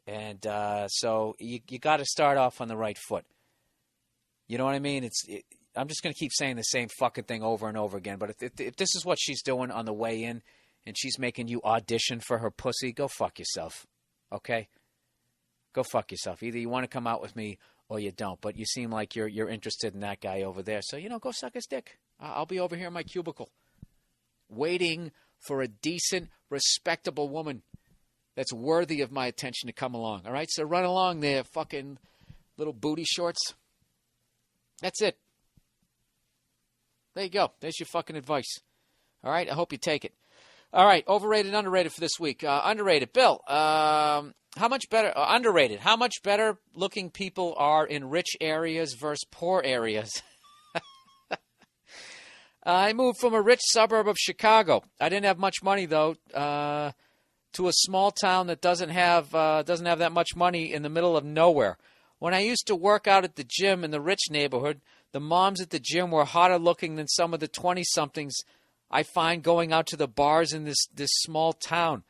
And so you got to start off on the right foot. You know what I mean? I'm just going to keep saying the same fucking thing over and over again. But if this is what she's doing on the way in and she's making you audition for her pussy, go fuck yourself. Okay? Go fuck yourself. Either you want to come out with me or you don't. But you seem like you're interested in that guy over there. So, go suck his dick. I'll be over here in my cubicle waiting for a decent, respectable woman that's worthy of my attention to come along. All right? So run along there, fucking little booty shorts. That's it. There you go. There's your fucking advice. All right? I hope you take it. All right. Overrated, underrated for this week. Underrated. Bill, how much better, underrated, how much better looking people are in rich areas versus poor areas? I moved from a rich suburb of Chicago. I didn't have much money, though, to a small town that doesn't have that much money in the middle of nowhere. When I used to work out at the gym in the rich neighborhood, the moms at the gym were hotter looking than some of the 20-somethings I find going out to the bars in this small town.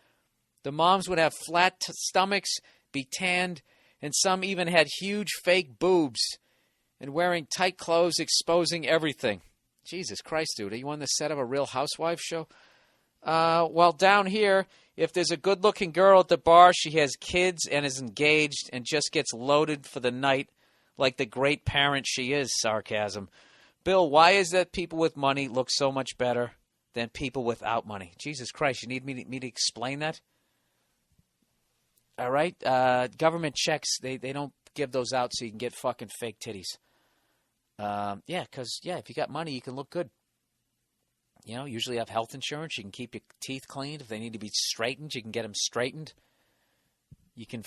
The moms would have flat stomachs, be tanned, and some even had huge fake boobs and wearing tight clothes exposing everything. Jesus Christ, dude, are you on the set of a Real Housewives show? Well, down here, if there's a good-looking girl at the bar, she has kids and is engaged and just gets loaded for the night like the great parent she is, sarcasm. Bill, why is that people with money look so much better than people without money? Jesus Christ, you need me to explain that? All right? Government checks, they don't give those out so you can get fucking fake titties. Because if you got money, you can look good. Usually have health insurance. You can keep your teeth cleaned. If they need to be straightened, you can get them straightened. You can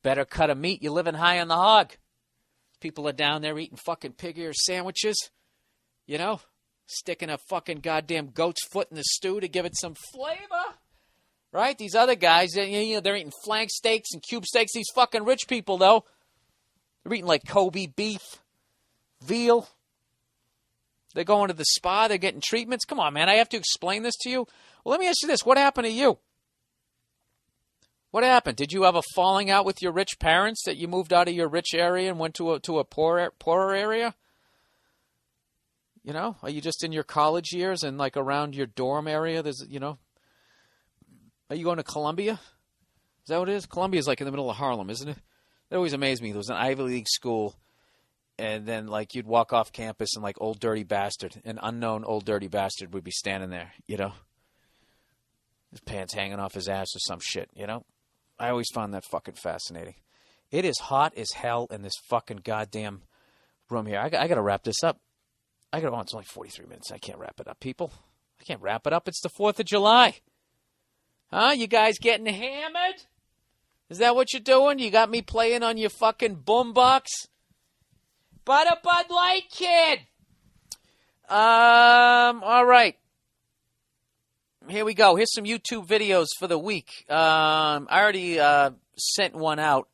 better cut of meat. You're living high on the hog. People are down there eating fucking pig ear sandwiches. Sticking a fucking goddamn goat's foot in the stew to give it some flavor. Right? These other guys, they're eating flank steaks and cube steaks. These fucking rich people, though, they're eating like Kobe beef, veal. They're going to the spa. They're getting treatments. Come on, man. I have to explain this to you. Well, let me ask you this. What happened to you? What happened? Did you have a falling out with your rich parents that you moved out of your rich area and went to a poorer area? Are you just in your college years and like around your dorm area? Are you going to Columbia? Is that what it is? Columbia is like in the middle of Harlem, isn't it? That always amazed me. There was an Ivy League school. And then, you'd walk off campus and, old dirty bastard, an unknown old dirty bastard would be standing there, His pants hanging off his ass or some shit, I always found that fucking fascinating. It is hot as hell in this fucking goddamn room here. I got to wrap this up. It's only 43 minutes. I can't wrap it up, people. I can't wrap it up. It's the 4th of July. Huh? You guys getting hammered? Is that what you're doing? You got me playing on your fucking boombox? But a Bud Light kid. All right. Here we go. Here's some YouTube videos for the week. I already sent one out.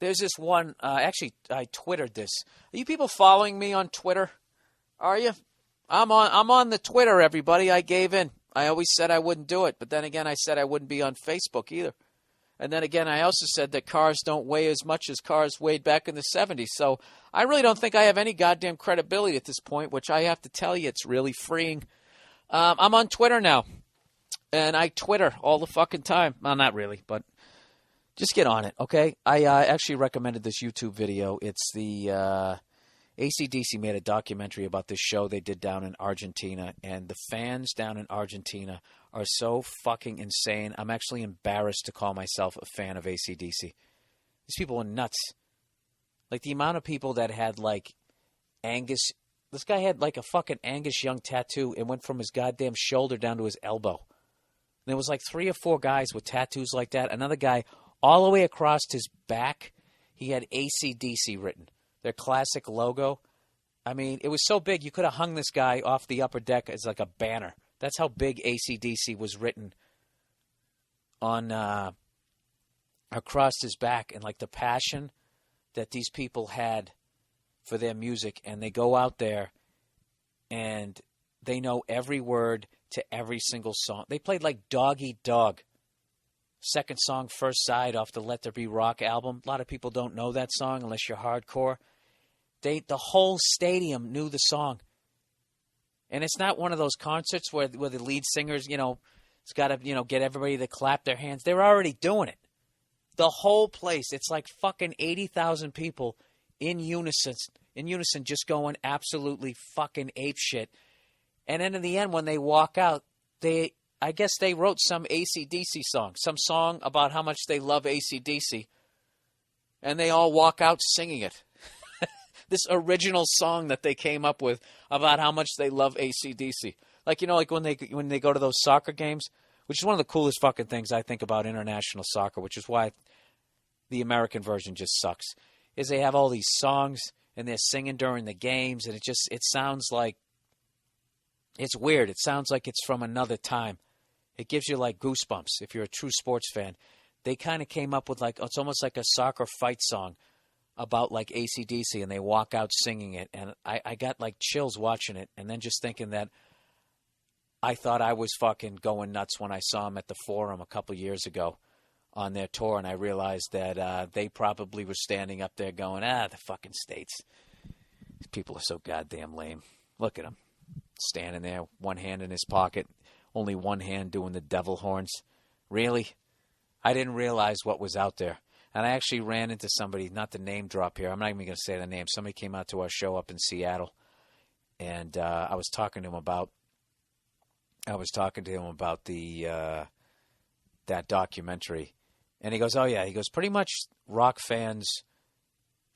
There's this one. Actually, I Twittered this. Are you people following me on Twitter? Are you? I'm on the Twitter, everybody. I gave in. I always said I wouldn't do it. But then again, I said I wouldn't be on Facebook either. And then again, I also said that cars don't weigh as much as cars weighed back in the 70s. So I really don't think I have any goddamn credibility at this point, which I have to tell you, it's really freeing. I'm on Twitter now. And I Twitter all the fucking time. Well, not really, but just get on it, okay? I actually recommended this YouTube video. It's the AC/DC made a documentary about this show they did down in Argentina. And the fans down in Argentina are so fucking insane. I'm actually embarrassed to call myself a fan of AC/DC. These people are nuts. Like, the amount of people that had, like, Angus. This guy had, like, a fucking Angus Young tattoo. It went from his goddamn shoulder down to his elbow. And there was, like, 3 or 4 guys with tattoos like that. Another guy, all the way across his back, he had AC/DC written. Their classic logo. I mean, it was so big, you could have hung this guy off the upper deck as, like, a banner. That's how big AC/DC was written on across his back. And, like, the passion that these people had for their music, and they go out there and they know every word to every single song. They played like Dog Eat Dog, second song, first side off the Let There Be Rock album. A lot of people don't know that song unless you're hardcore. The whole stadium knew the song. And it's not one of those concerts where the lead singers, it's got to, get everybody to clap their hands. They're already doing it. The whole place, it's like fucking 80,000 people in unison, just going absolutely fucking apeshit. And then in the end, when they walk out, I guess they wrote some AC/DC song, some song about how much they love AC/DC, and they all walk out singing it. This original song that they came up with about how much they love AC/DC. Like, like when they go to those soccer games, which is one of the coolest fucking things I think about international soccer, which is why the American version just sucks, is they have all these songs and they're singing during the games, and it sounds like, it's weird. It sounds like it's from another time. It gives you like goosebumps if you're a true sports fan. They kind of came up with like, it's almost like a soccer fight song about like AC/DC, and they walk out singing it. And I got like chills watching it, and then just thinking that I thought I was fucking going nuts when I saw them at the Forum a couple years ago on their tour, and I realized that they probably were standing up there going, the fucking States. These people are so goddamn lame. Look at them. Standing there, one hand in his pocket, only one hand doing the devil horns. Really? I didn't realize what was out there. And I actually ran into somebody, not to name drop here, I'm not even going to say the name. Somebody came out to our show up in Seattle, and I was talking to him about the that documentary. And he goes, oh yeah, he goes, pretty much rock fans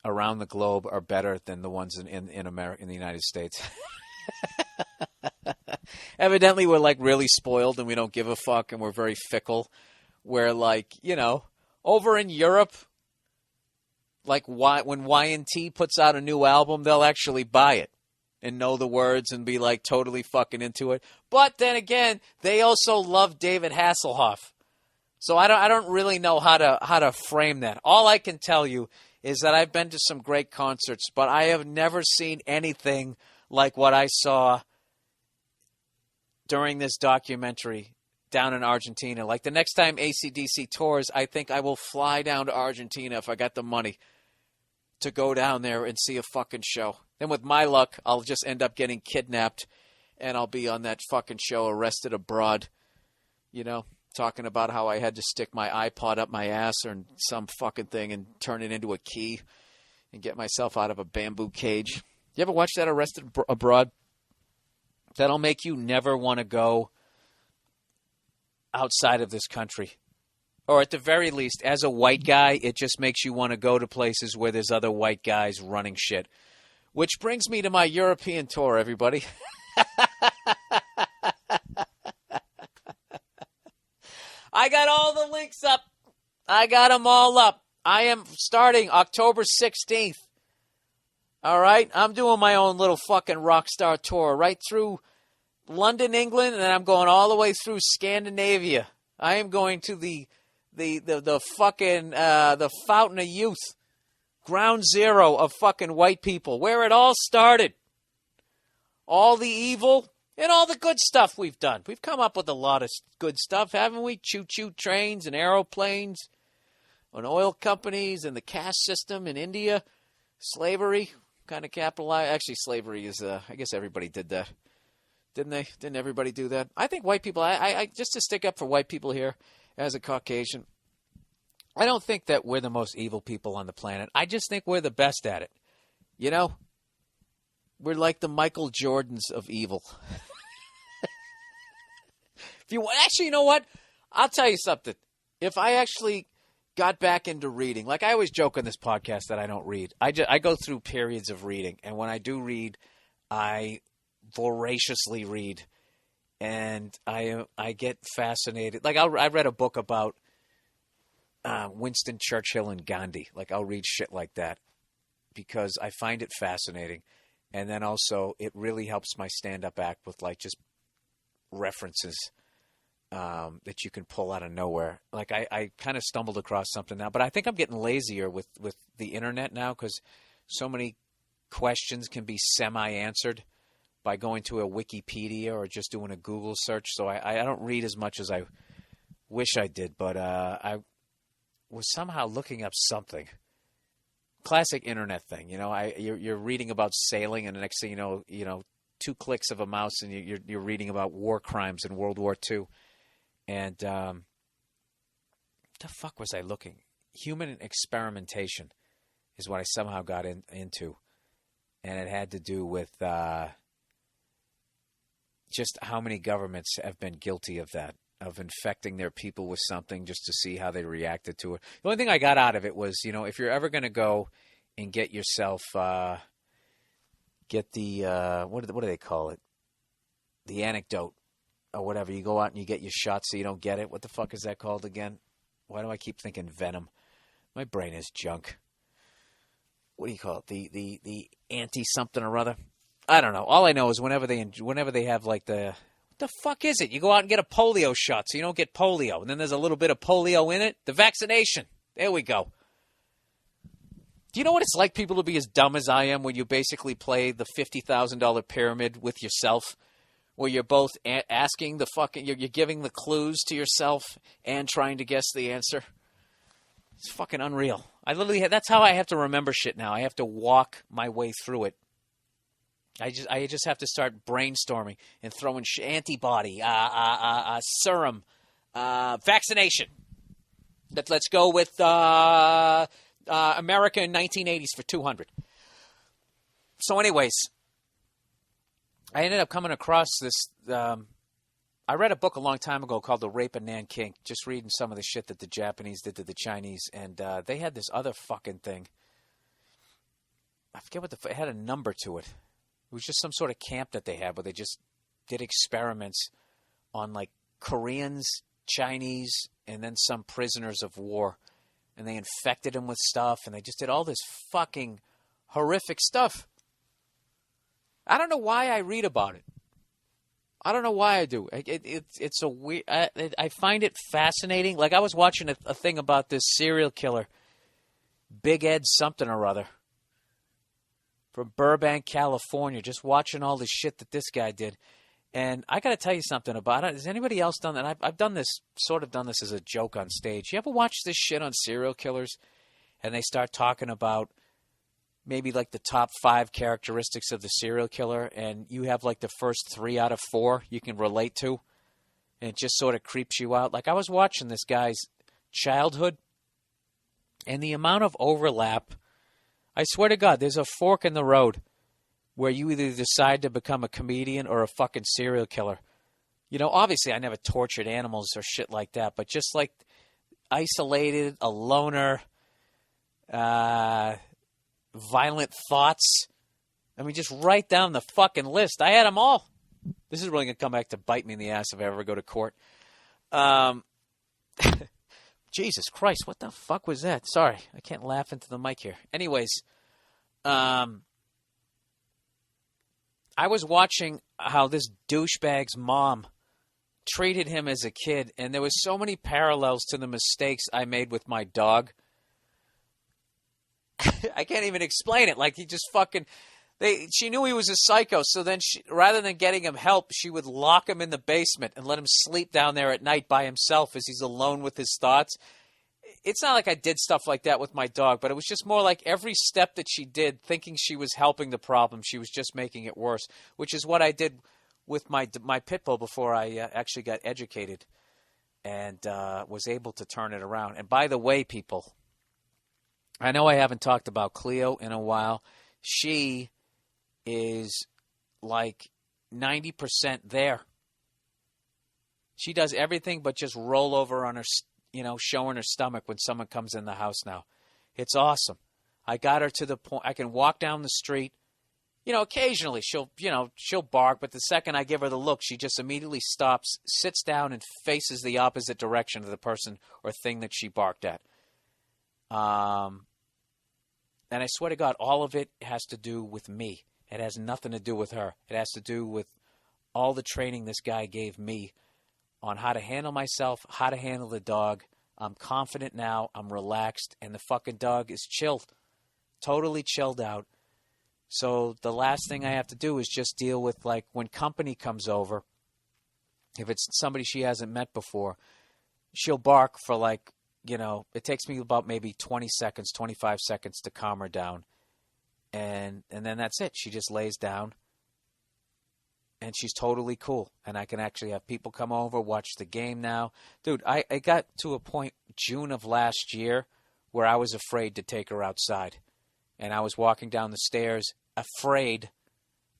around the globe are better than the ones in America, in the United States. Evidently, we're like really spoiled and we don't give a fuck, and we're very fickle. Where like, over in Europe, like when Y&T puts out a new album, they'll actually buy it and know the words and be like totally fucking into it. But then again, they also love David Hasselhoff. So I don't really know how to frame that. All I can tell you is that I've been to some great concerts, but I have never seen anything like what I saw during this documentary down in Argentina. Like the next time AC/DC tours, I think I will fly down to Argentina if I got the money to go down there and see a fucking show. Then with my luck, I'll just end up getting kidnapped and I'll be on that fucking show, Arrested Abroad, talking about how I had to stick my iPod up my ass or some fucking thing and turn it into a key and get myself out of a bamboo cage. You ever watch that Arrested Abroad? That'll make you never want to go outside of this country. Or at the very least, as a white guy, it just makes you want to go to places where there's other white guys running shit. Which brings me to my European tour, everybody. I got all the links up. I got them all up. I am starting October 16th. All right? I'm doing my own little fucking rock star tour right through London, England, and then I'm going all the way through Scandinavia. I am going to the fucking the fountain of youth, ground zero of fucking white people, where it all started. All the evil and all the good stuff we've done. We've come up with a lot of good stuff, haven't we? Choo-choo trains and aeroplanes, and oil companies, and the caste system in India, slavery, kind of capitalized. Actually, slavery is, I guess everybody did that. Didn't they? Didn't everybody do that? I think white people, I just to stick up for white people here as a Caucasian, I don't think that we're the most evil people on the planet. I just think we're the best at it. We're like the Michael Jordans of evil. Actually, you know what? I'll tell you something. If I actually got back into reading, like I always joke on this podcast that I don't read. I go through periods of reading, and when I do read, I voraciously read, and I get fascinated. Like I read a book about Winston Churchill and Gandhi. Like I'll read shit like that because I find it fascinating, and then also it really helps my stand-up act with like just references that you can pull out of nowhere. Like I kind of stumbled across something now, but I think I'm getting lazier with the internet now because so many questions can be semi-answered by going to a Wikipedia or just doing a Google search. So I don't read as much as I wish I did, but I was somehow looking up something. Classic internet thing, you're reading about sailing, and the next thing you know, 2 clicks of a mouse, and you're reading about war crimes in World War II. And what the fuck was I looking? Human experimentation is what I somehow got into, and it had to do with just how many governments have been guilty of that, of infecting their people with something just to see how they reacted to it. The only thing I got out of it was, if you're ever going to go and get yourself, get the, what do they call it? The anecdote or whatever. You go out and you get your shot so you don't get it. What the fuck is that called again? Why do I keep thinking venom? My brain is junk. What do you call it? The anti-something or other? I don't know. All I know is whenever they have like what the fuck is it? You go out and get a polio shot so you don't get polio. And then there's a little bit of polio in it. The vaccination. There we go. Do you know what it's like, people, to be as dumb as I am when you basically play the $50,000 pyramid with yourself? Where you're both asking you're giving the clues to yourself and trying to guess the answer. It's fucking unreal. That's how I have to remember shit now. I have to walk my way through it. I just have to start brainstorming and throwing antibody, serum, vaccination. Let's go with America in 1980s for 200. So anyways, I ended up coming across this. I read a book a long time ago called The Rape of Nanking, just reading some of the shit that the Japanese did to the Chinese. And they had this other fucking thing. I forget it had a number to it. It was just some sort of camp that they had where they just did experiments on like Koreans, Chinese, and then some prisoners of war. And they infected them with stuff, and they just did all this fucking horrific stuff. I don't know why I read about it. I don't know why I do. It's a weird. I find it fascinating. Like I was watching a thing about this serial killer, Big Ed something or other, from Burbank, California. Just watching all the shit that this guy did, and I got to tell you something about it. Has anybody else done that? I've done this as a joke on stage. You ever watch this shit on serial killers, and they start talking about maybe like the top 5 characteristics of the serial killer, and you have like the first 3 out of 4 you can relate to, and it just sort of creeps you out. Like I was watching this guy's childhood, and the amount of overlap, I swear to God, there's a fork in the road where you either decide to become a comedian or a fucking serial killer. Obviously I never tortured animals or shit like that, but just like isolated, a loner, violent thoughts. I mean, just write down the fucking list. I had them all. This is really going to come back to bite me in the ass if I ever go to court. Jesus Christ, what the fuck was that? Sorry, I can't laugh into the mic here. Anyways, I was watching how this douchebag's mom treated him as a kid, and there was so many parallels to the mistakes I made with my dog. I can't even explain it. Like, he just fucking... She knew he was a psycho, so then rather than getting him help, she would lock him in the basement and let him sleep down there at night by himself as he's alone with his thoughts. It's not like I did stuff like that with my dog, but it was just more like every step that she did, thinking she was helping the problem, she was just making it worse, which is what I did with my pit bull before I actually got educated and was able to turn it around. And by the way, people, I know I haven't talked about Cleo in a while. She is like 90% there. She does everything but just roll over on her, showing her stomach when someone comes in the house now. It's awesome. I got her to the point I can walk down the street. Occasionally she'll bark, but the second I give her the look, she just immediately stops, sits down, and faces the opposite direction of the person or thing that she barked at. And I swear to God, all of it has to do with me. It has nothing to do with her. It has to do with all the training this guy gave me on how to handle myself, how to handle the dog. I'm confident now. I'm relaxed. And the fucking dog is chilled. Totally chilled out. So the last thing I have to do is just deal with, like, when company comes over, if it's somebody she hasn't met before, she'll bark for, like, it takes me about maybe 20 seconds, 25 seconds to calm her down. And then that's it. She just lays down. And she's totally cool. And I can actually have people come over, watch the game now. Dude, I got to a point June of last year where I was afraid to take her outside. And I was walking down the stairs afraid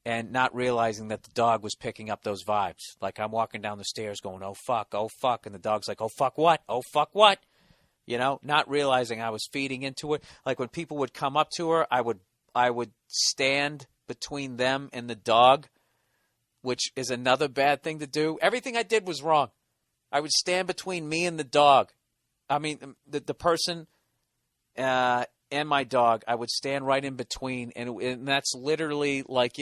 and not realizing that the dog was picking up those vibes. Like, I'm walking down the stairs going, oh, fuck. And the dog's like, oh, fuck what? Oh, fuck what? Not realizing I was feeding into it. Like, when people would come up to her, I would stand between them and the dog, which is another bad thing to do. Everything I did was wrong. I would stand between me and the dog. I mean, the person and my dog, I would stand right in between. And that's literally like,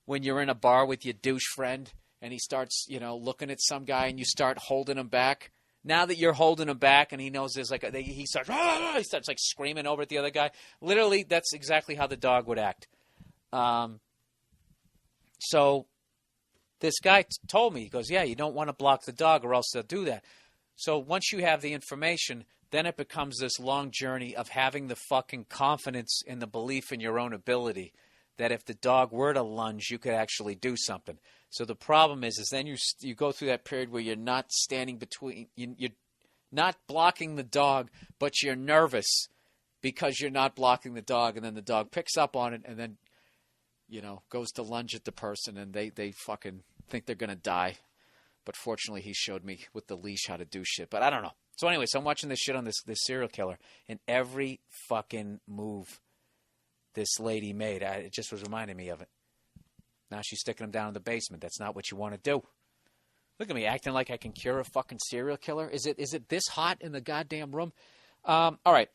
when you're in a bar with your douche friend and he starts, looking at some guy and you start holding him back. Now that you're holding him back and he knows there's like he starts like screaming over at the other guy. Literally, that's exactly how the dog would act. So this guy told me, he goes, yeah, you don't want to block the dog or else they'll do that. So once you have the information, then it becomes this long journey of having the fucking confidence and the belief in your own ability that if the dog were to lunge, you could actually do something. So the problem is then you go through that period where you're not standing between, you're not blocking the dog, but you're nervous because you're not blocking the dog, and then the dog picks up on it and then, goes to lunge at the person, and they fucking think they're going to die. But fortunately, he showed me with the leash how to do shit. But I don't know. So anyway, so I'm watching this shit on this serial killer, and every fucking move this lady made, it just was reminding me of it. Now she's sticking him down in the basement. That's not what you want to do. Look at me acting like I can cure a fucking serial killer. Is it this hot in the goddamn room? All right.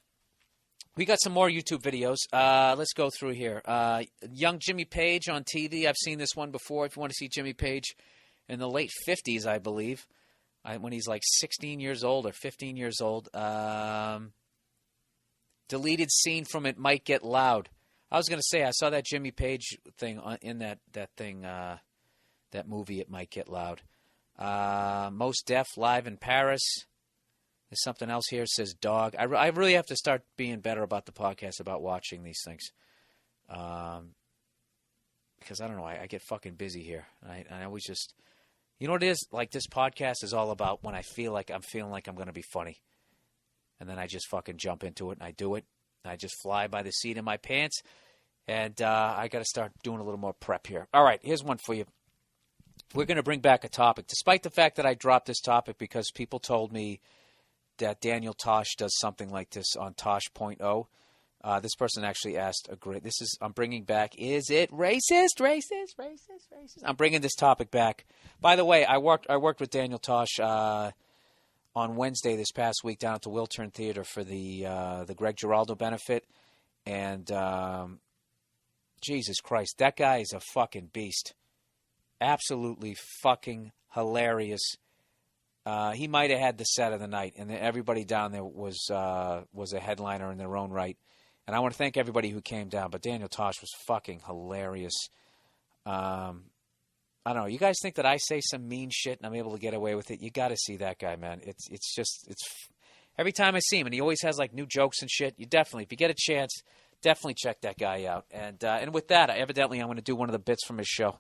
We got some more YouTube videos. Let's go through here. Young Jimmy Page on TV. I've seen this one before. If you want to see Jimmy Page in the late 50s, I believe, when he's like 16 years old or 15 years old. Deleted scene from It Might Get Loud. I was going to say, I saw that Jimmy Page thing in that movie, It Might Get Loud. Most Def live in Paris. There's something else here. It says dog. I really have to start being better about the podcast, about watching these things. Because I don't know, I get fucking busy here. I always just, you know what it is? Like, this podcast is all about when I feel like I'm feeling like I'm going to be funny. And then I just fucking jump into it and I do it. I just fly by the seat of my pants. And I got to start doing a little more prep here. All right, here's one for you. We're going to bring back a topic. Despite the fact that I dropped this topic because people told me that Daniel Tosh does something like this on Tosh.0. This person actually asked I'm bringing back, is it racist? I'm bringing this topic back. By the way, I worked with Daniel Tosh on Wednesday this past week down at the Wiltern Theater for the Greg Giraldo benefit. And Jesus Christ, that guy is a fucking beast. Absolutely fucking hilarious. He might have had the set of the night, and everybody down there was a headliner in their own right. And I want to thank everybody who came down, but Daniel Tosh was fucking hilarious. I don't know. You guys think that I say some mean shit and I'm able to get away with it? You got to see that guy, man. It's every time I see him, and he always has like new jokes and shit. You definitely, if you get a chance, definitely check that guy out. And with that, I'm going to do one of the bits from his show.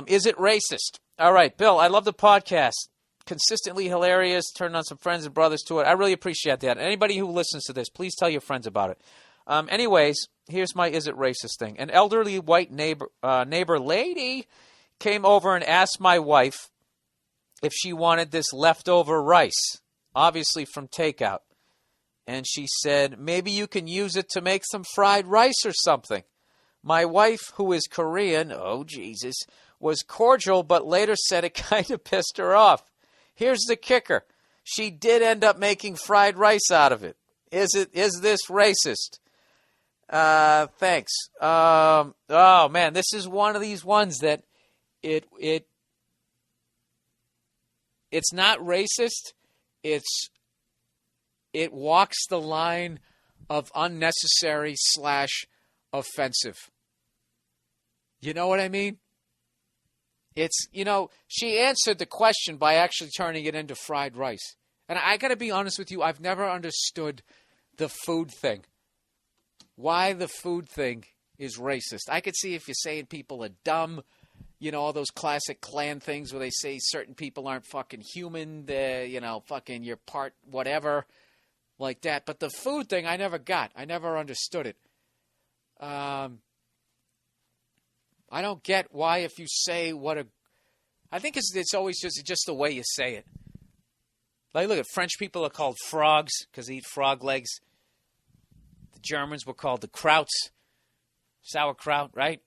Is it racist? All right, Bill, I love the podcast. Consistently hilarious. Turned on some friends and brothers to it. I really appreciate that. Anybody who listens to this, please tell your friends about it. Anyways, here's my is it racist thing. An elderly white neighbor lady came over and asked my wife if she wanted this leftover rice, obviously from takeout. And she said, maybe you can use it to make some fried rice or something. My wife, who is Korean, oh Jesus, was cordial, but later said it kind of pissed her off. Here's the kicker. She did end up making fried rice out of it. Is this racist? Thanks. Oh man, this is one of these ones that it's not racist. It walks the line of unnecessary / offensive. You know what I mean? It's, she answered the question by actually turning it into fried rice. And I got to be honest with you, I've never understood the food thing. Why the food thing is racist. I could see if you're saying people are dumb, all those classic Klan things where they say certain people aren't fucking human, they're, fucking you're part whatever, like that. But the food thing I never got. I never understood it. I don't get why if you say I think it's always just the way you say it. Like, look at French people are called frogs because they eat frog legs. The Germans were called the krauts, sauerkraut, right?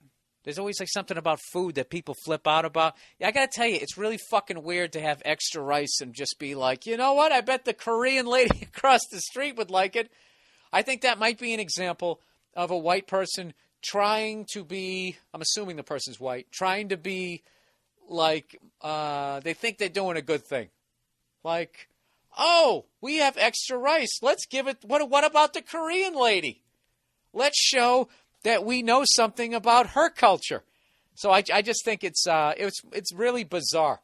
There's always like something about food that people flip out about. Yeah, I got to tell you, it's really fucking weird to have extra rice and just be like, you know what? I bet the Korean lady across the street would like it. I think that might be an example of a white person trying to be, I'm assuming the person's white, trying to be like, they think they're doing a good thing. Like, oh, we have extra rice. Let's give it, what about the Korean lady? Let's show that we know something about her culture. So I just think it's really bizarre.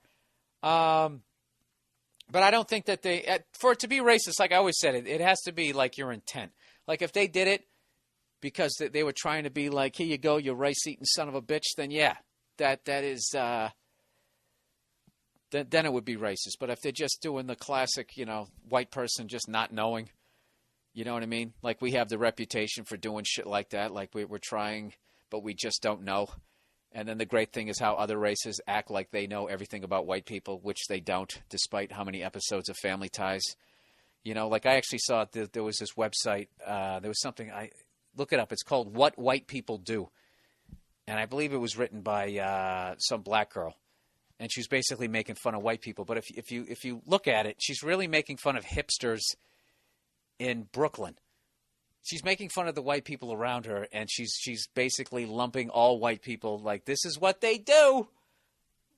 But I don't think that for it to be racist, like I always said, it has to be like your intent. Like if they did it because they were trying to be like, here you go, you rice-eating son of a bitch, then yeah, that is, then it would be racist. But if they're just doing the classic, white person just not knowing, you know what I mean? Like we have the reputation for doing shit like that. Like we're trying, but we just don't know. And then the great thing is how other races act like they know everything about white people, which they don't, despite how many episodes of Family Ties. Like I actually saw there was this website. There was something, look it up. It's called What White People Do. And I believe it was written by some black girl. And she's basically making fun of white people. But if you look at it, she's really making fun of hipsters in Brooklyn. She's making fun of the white people around her, and she's basically lumping all white people like this is what they do.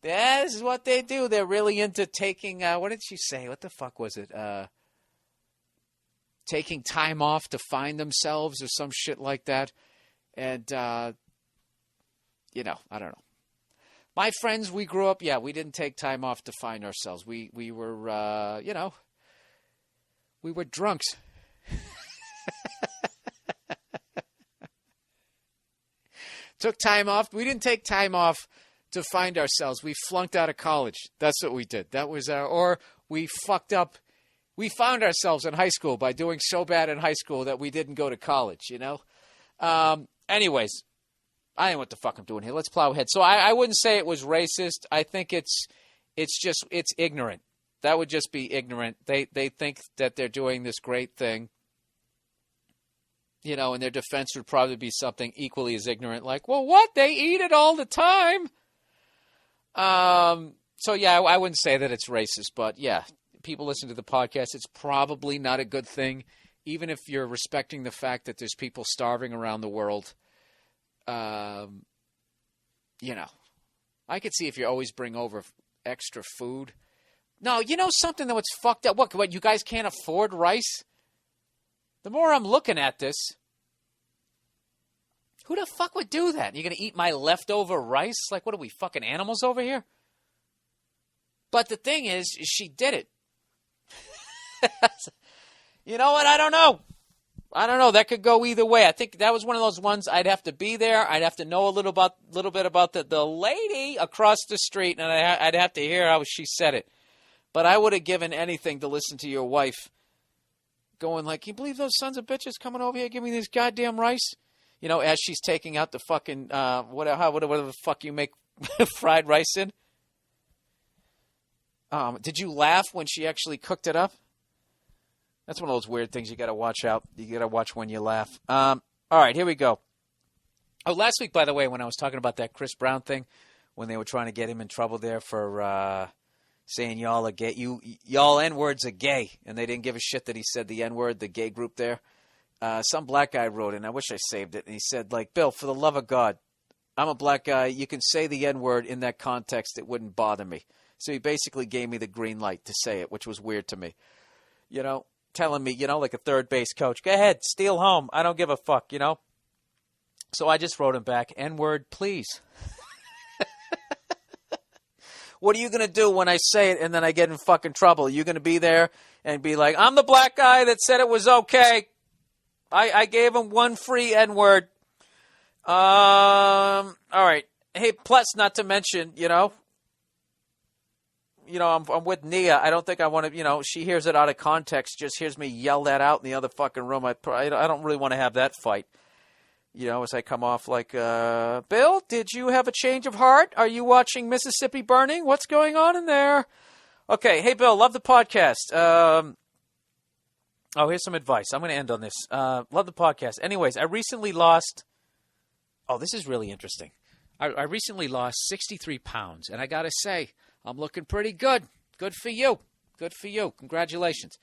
This is what they do. They're really into taking what did she say? What the fuck was it? Taking time off to find themselves or some shit like that. And I don't know. My friends, we grew up, we didn't take time off to find ourselves. We were we were drunks. Took time off. We didn't take time off to find ourselves. We flunked out of college. That's what we did. That was or we fucked up. We found ourselves in high school by doing so bad in high school that we didn't go to college, Anyways, I don't know what the fuck I'm doing here. Let's plow ahead. So I wouldn't say it was racist. I think it's ignorant. That would just be ignorant. They think that they're doing this great thing. And their defense would probably be something equally as ignorant, like, well, what? They eat it all the time. So, yeah, I wouldn't say that it's racist, but, yeah, people listen to the podcast. It's probably not a good thing, even if you're respecting the fact that there's people starving around the world. I could see if you always bring over extra food. No, something that was fucked up. What, you guys can't afford rice? The more I'm looking at this, who the fuck would do that? You're going to eat my leftover rice? Like, what are we, fucking animals over here? But the thing is she did it. You know what? I don't know. That could go either way. I think that was one of those ones I'd have to be there. I'd have to know a little bit about the lady across the street, and I'd have to hear how she said it. But I would have given anything to listen to your wife going like, can you believe those sons of bitches coming over here giving me this goddamn rice? As she's taking out the fucking, whatever the fuck you make fried rice in. Did you laugh when she actually cooked it up? That's one of those weird things you got to watch out. You got to watch when you laugh. All right, here we go. Oh, last week, by the way, when I was talking about that Chris Brown thing, when they were trying to get him in trouble there for saying y'all are gay, y'all N-words are gay, and they didn't give a shit that he said the N-word, the gay group there. Some black guy wrote in, I wish I saved it, and he said, like, Bill, for the love of God, I'm a black guy. You can say the N-word in that context. It wouldn't bother me. So he basically gave me the green light to say it, which was weird to me. You know, telling me, like a third base coach, go ahead, steal home. I don't give a fuck, So I just wrote him back, N-word, please. What are you going to do when I say it and then I get in fucking trouble? You're going to be there and be like, I'm the black guy that said it was okay. I gave him one free N-word. All right. Hey, plus, not to mention, I'm with Nia. I don't think I want to, she hears it out of context, just hears me yell that out in the other fucking room. I don't really want to have that fight. As I come off like, Bill, did you have a change of heart? Are you watching Mississippi Burning? What's going on in there? Okay. Hey, Bill, love the podcast. Here's some advice. I'm going to end on this. Love the podcast. Anyways, I recently lost. Oh, this is really interesting. I recently lost 63 pounds, and I got to say, I'm looking pretty good. Good for you. Good for you. Congratulations.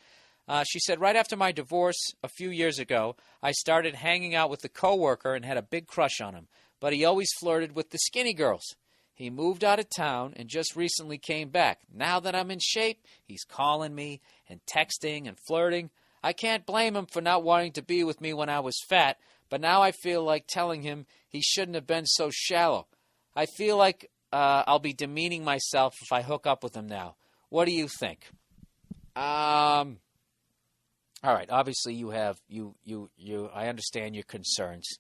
She said, right after my divorce a few years ago, I started hanging out with a coworker and had a big crush on him, but he always flirted with the skinny girls. He moved out of town and just recently came back. Now that I'm in shape, he's calling me and texting and flirting. I can't blame him for not wanting to be with me when I was fat, but now I feel like telling him he shouldn't have been so shallow. I feel like I'll be demeaning myself if I hook up with him now. What do you think? All right, obviously you have I understand your concerns,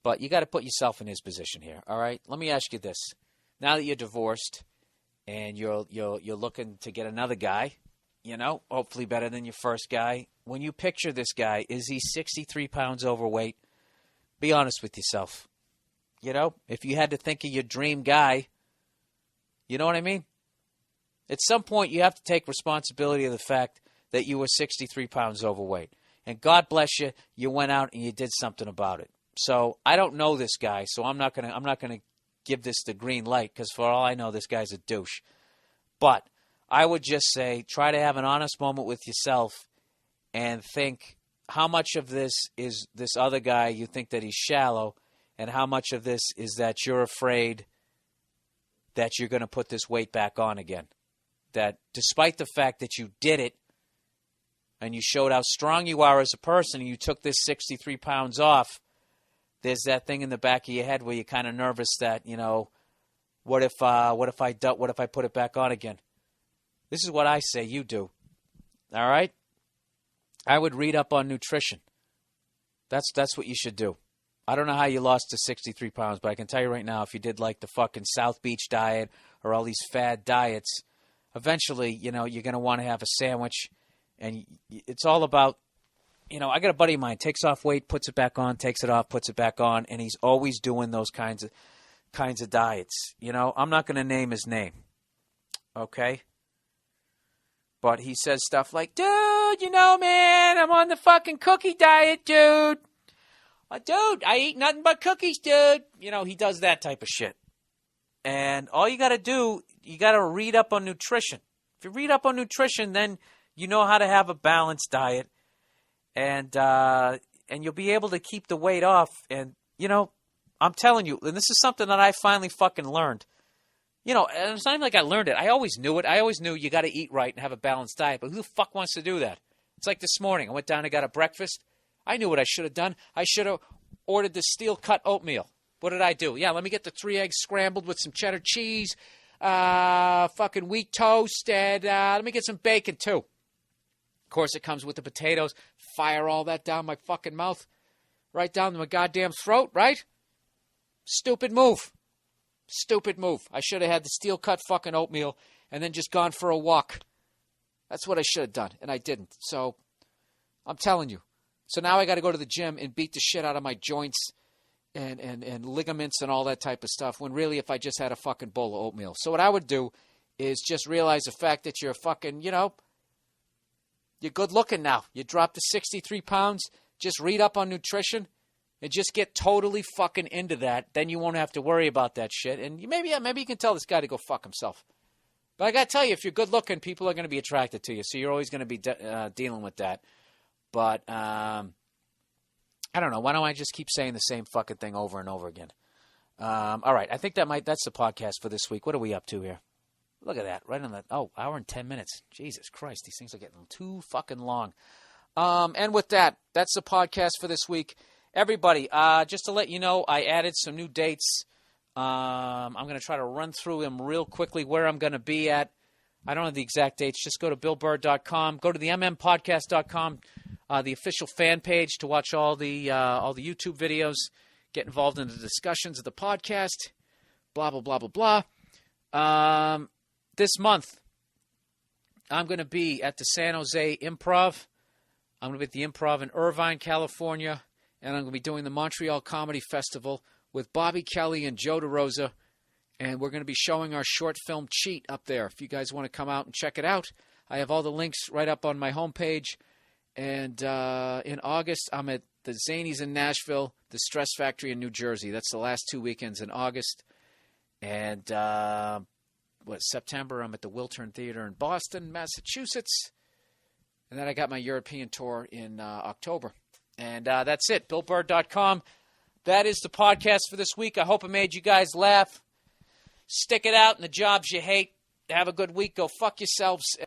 but you got to put yourself in his position here. All right, let me ask you this: now that you're divorced and you're looking to get another guy, hopefully better than your first guy. When you picture this guy, is he 63 pounds overweight? Be honest with yourself. If you had to think of your dream guy, you know what I mean? At some point, you have to take responsibility of the fact that you were 63 pounds overweight. And God bless you, you went out and you did something about it. So I don't know this guy, so I'm not gonna give this the green light, because for all I know, this guy's a douche. But I would just say, try to have an honest moment with yourself and think, how much of this is this other guy, you think that he's shallow, and how much of this is that you're afraid that you're going to put this weight back on again. That despite the fact that you did it, and you showed how strong you are as a person, and you took this 63 pounds off, there's that thing in the back of your head where you're kind of nervous that, what if I put it back on again? This is what I say you do. All right? I would read up on nutrition. That's what you should do. I don't know how you lost to 63 pounds, but I can tell you right now, if you did like the fucking South Beach diet or all these fad diets, eventually, you're going to want to have a sandwich. And it's all about, I got a buddy of mine, takes off weight, puts it back on, takes it off, puts it back on, and he's always doing those kinds of diets. I'm not going to name his name, okay? But he says stuff like, dude, man, I'm on the fucking cookie diet, dude. Dude, I eat nothing but cookies, dude. He does that type of shit. And all you got to do, you got to read up on nutrition. If you read up on nutrition, then you know how to have a balanced diet, and you'll be able to keep the weight off. And, I'm telling you, and this is something that I finally fucking learned. And it's not even like I learned it. I always knew it. I always knew you got to eat right and have a balanced diet. But who the fuck wants to do that? It's like this morning. I went down and got a breakfast. I knew what I should have done. I should have ordered the steel-cut oatmeal. What did I do? Yeah, let me get the 3 eggs scrambled with some cheddar cheese, fucking wheat toast, and let me get some bacon, too. Of course, it comes with the potatoes. Fire all that down my fucking mouth. Right down to my goddamn throat, right? Stupid move. Stupid move. I should have had the steel-cut fucking oatmeal and then just gone for a walk. That's what I should have done, and I didn't. So, I'm telling you. So now I got to go to the gym and beat the shit out of my joints and ligaments and all that type of stuff, when really if I just had a fucking bowl of oatmeal. So what I would do is just realize the fact that you're fucking, you're good looking now. You dropped to 63 pounds. Just read up on nutrition and just get totally fucking into that. Then you won't have to worry about that shit. And maybe you can tell this guy to go fuck himself. But I got to tell you, if you're good looking, people are going to be attracted to you. So you're always going to be dealing with that. But I don't know. Why don't I just keep saying the same fucking thing over and over again? All right. I think that's the podcast for this week. What are we up to here? Look at that. Right on that. Oh, hour and 10 minutes. Jesus Christ. These things are getting too fucking long. And with that, that's the podcast for this week. Everybody, just to let you know, I added some new dates. I'm going to try to run through them real quickly where I'm going to be at. I don't have the exact dates. Just go to BillBurr.com. Go to the mmpodcast.com, the official fan page to watch all the YouTube videos. Get involved in the discussions of the podcast. Blah, blah, blah, blah, blah. This month, I'm going to be at the San Jose Improv. I'm going to be at the Improv in Irvine, California. And I'm going to be doing the Montreal Comedy Festival with Bobby Kelly and Joe DeRosa. And we're going to be showing our short film Cheat up there. If you guys want to come out and check it out, I have all the links right up on my homepage. And in August, I'm at the Zanies in Nashville, the Stress Factory in New Jersey. That's the last 2 weekends in August. And September, I'm at the Wiltern Theater in Boston, Massachusetts. And then I got my European tour in October. And that's it, BillBurr.com. That is the podcast for this week. I hope it made you guys laugh. Stick it out in the jobs you hate. Have a good week. Go fuck yourselves.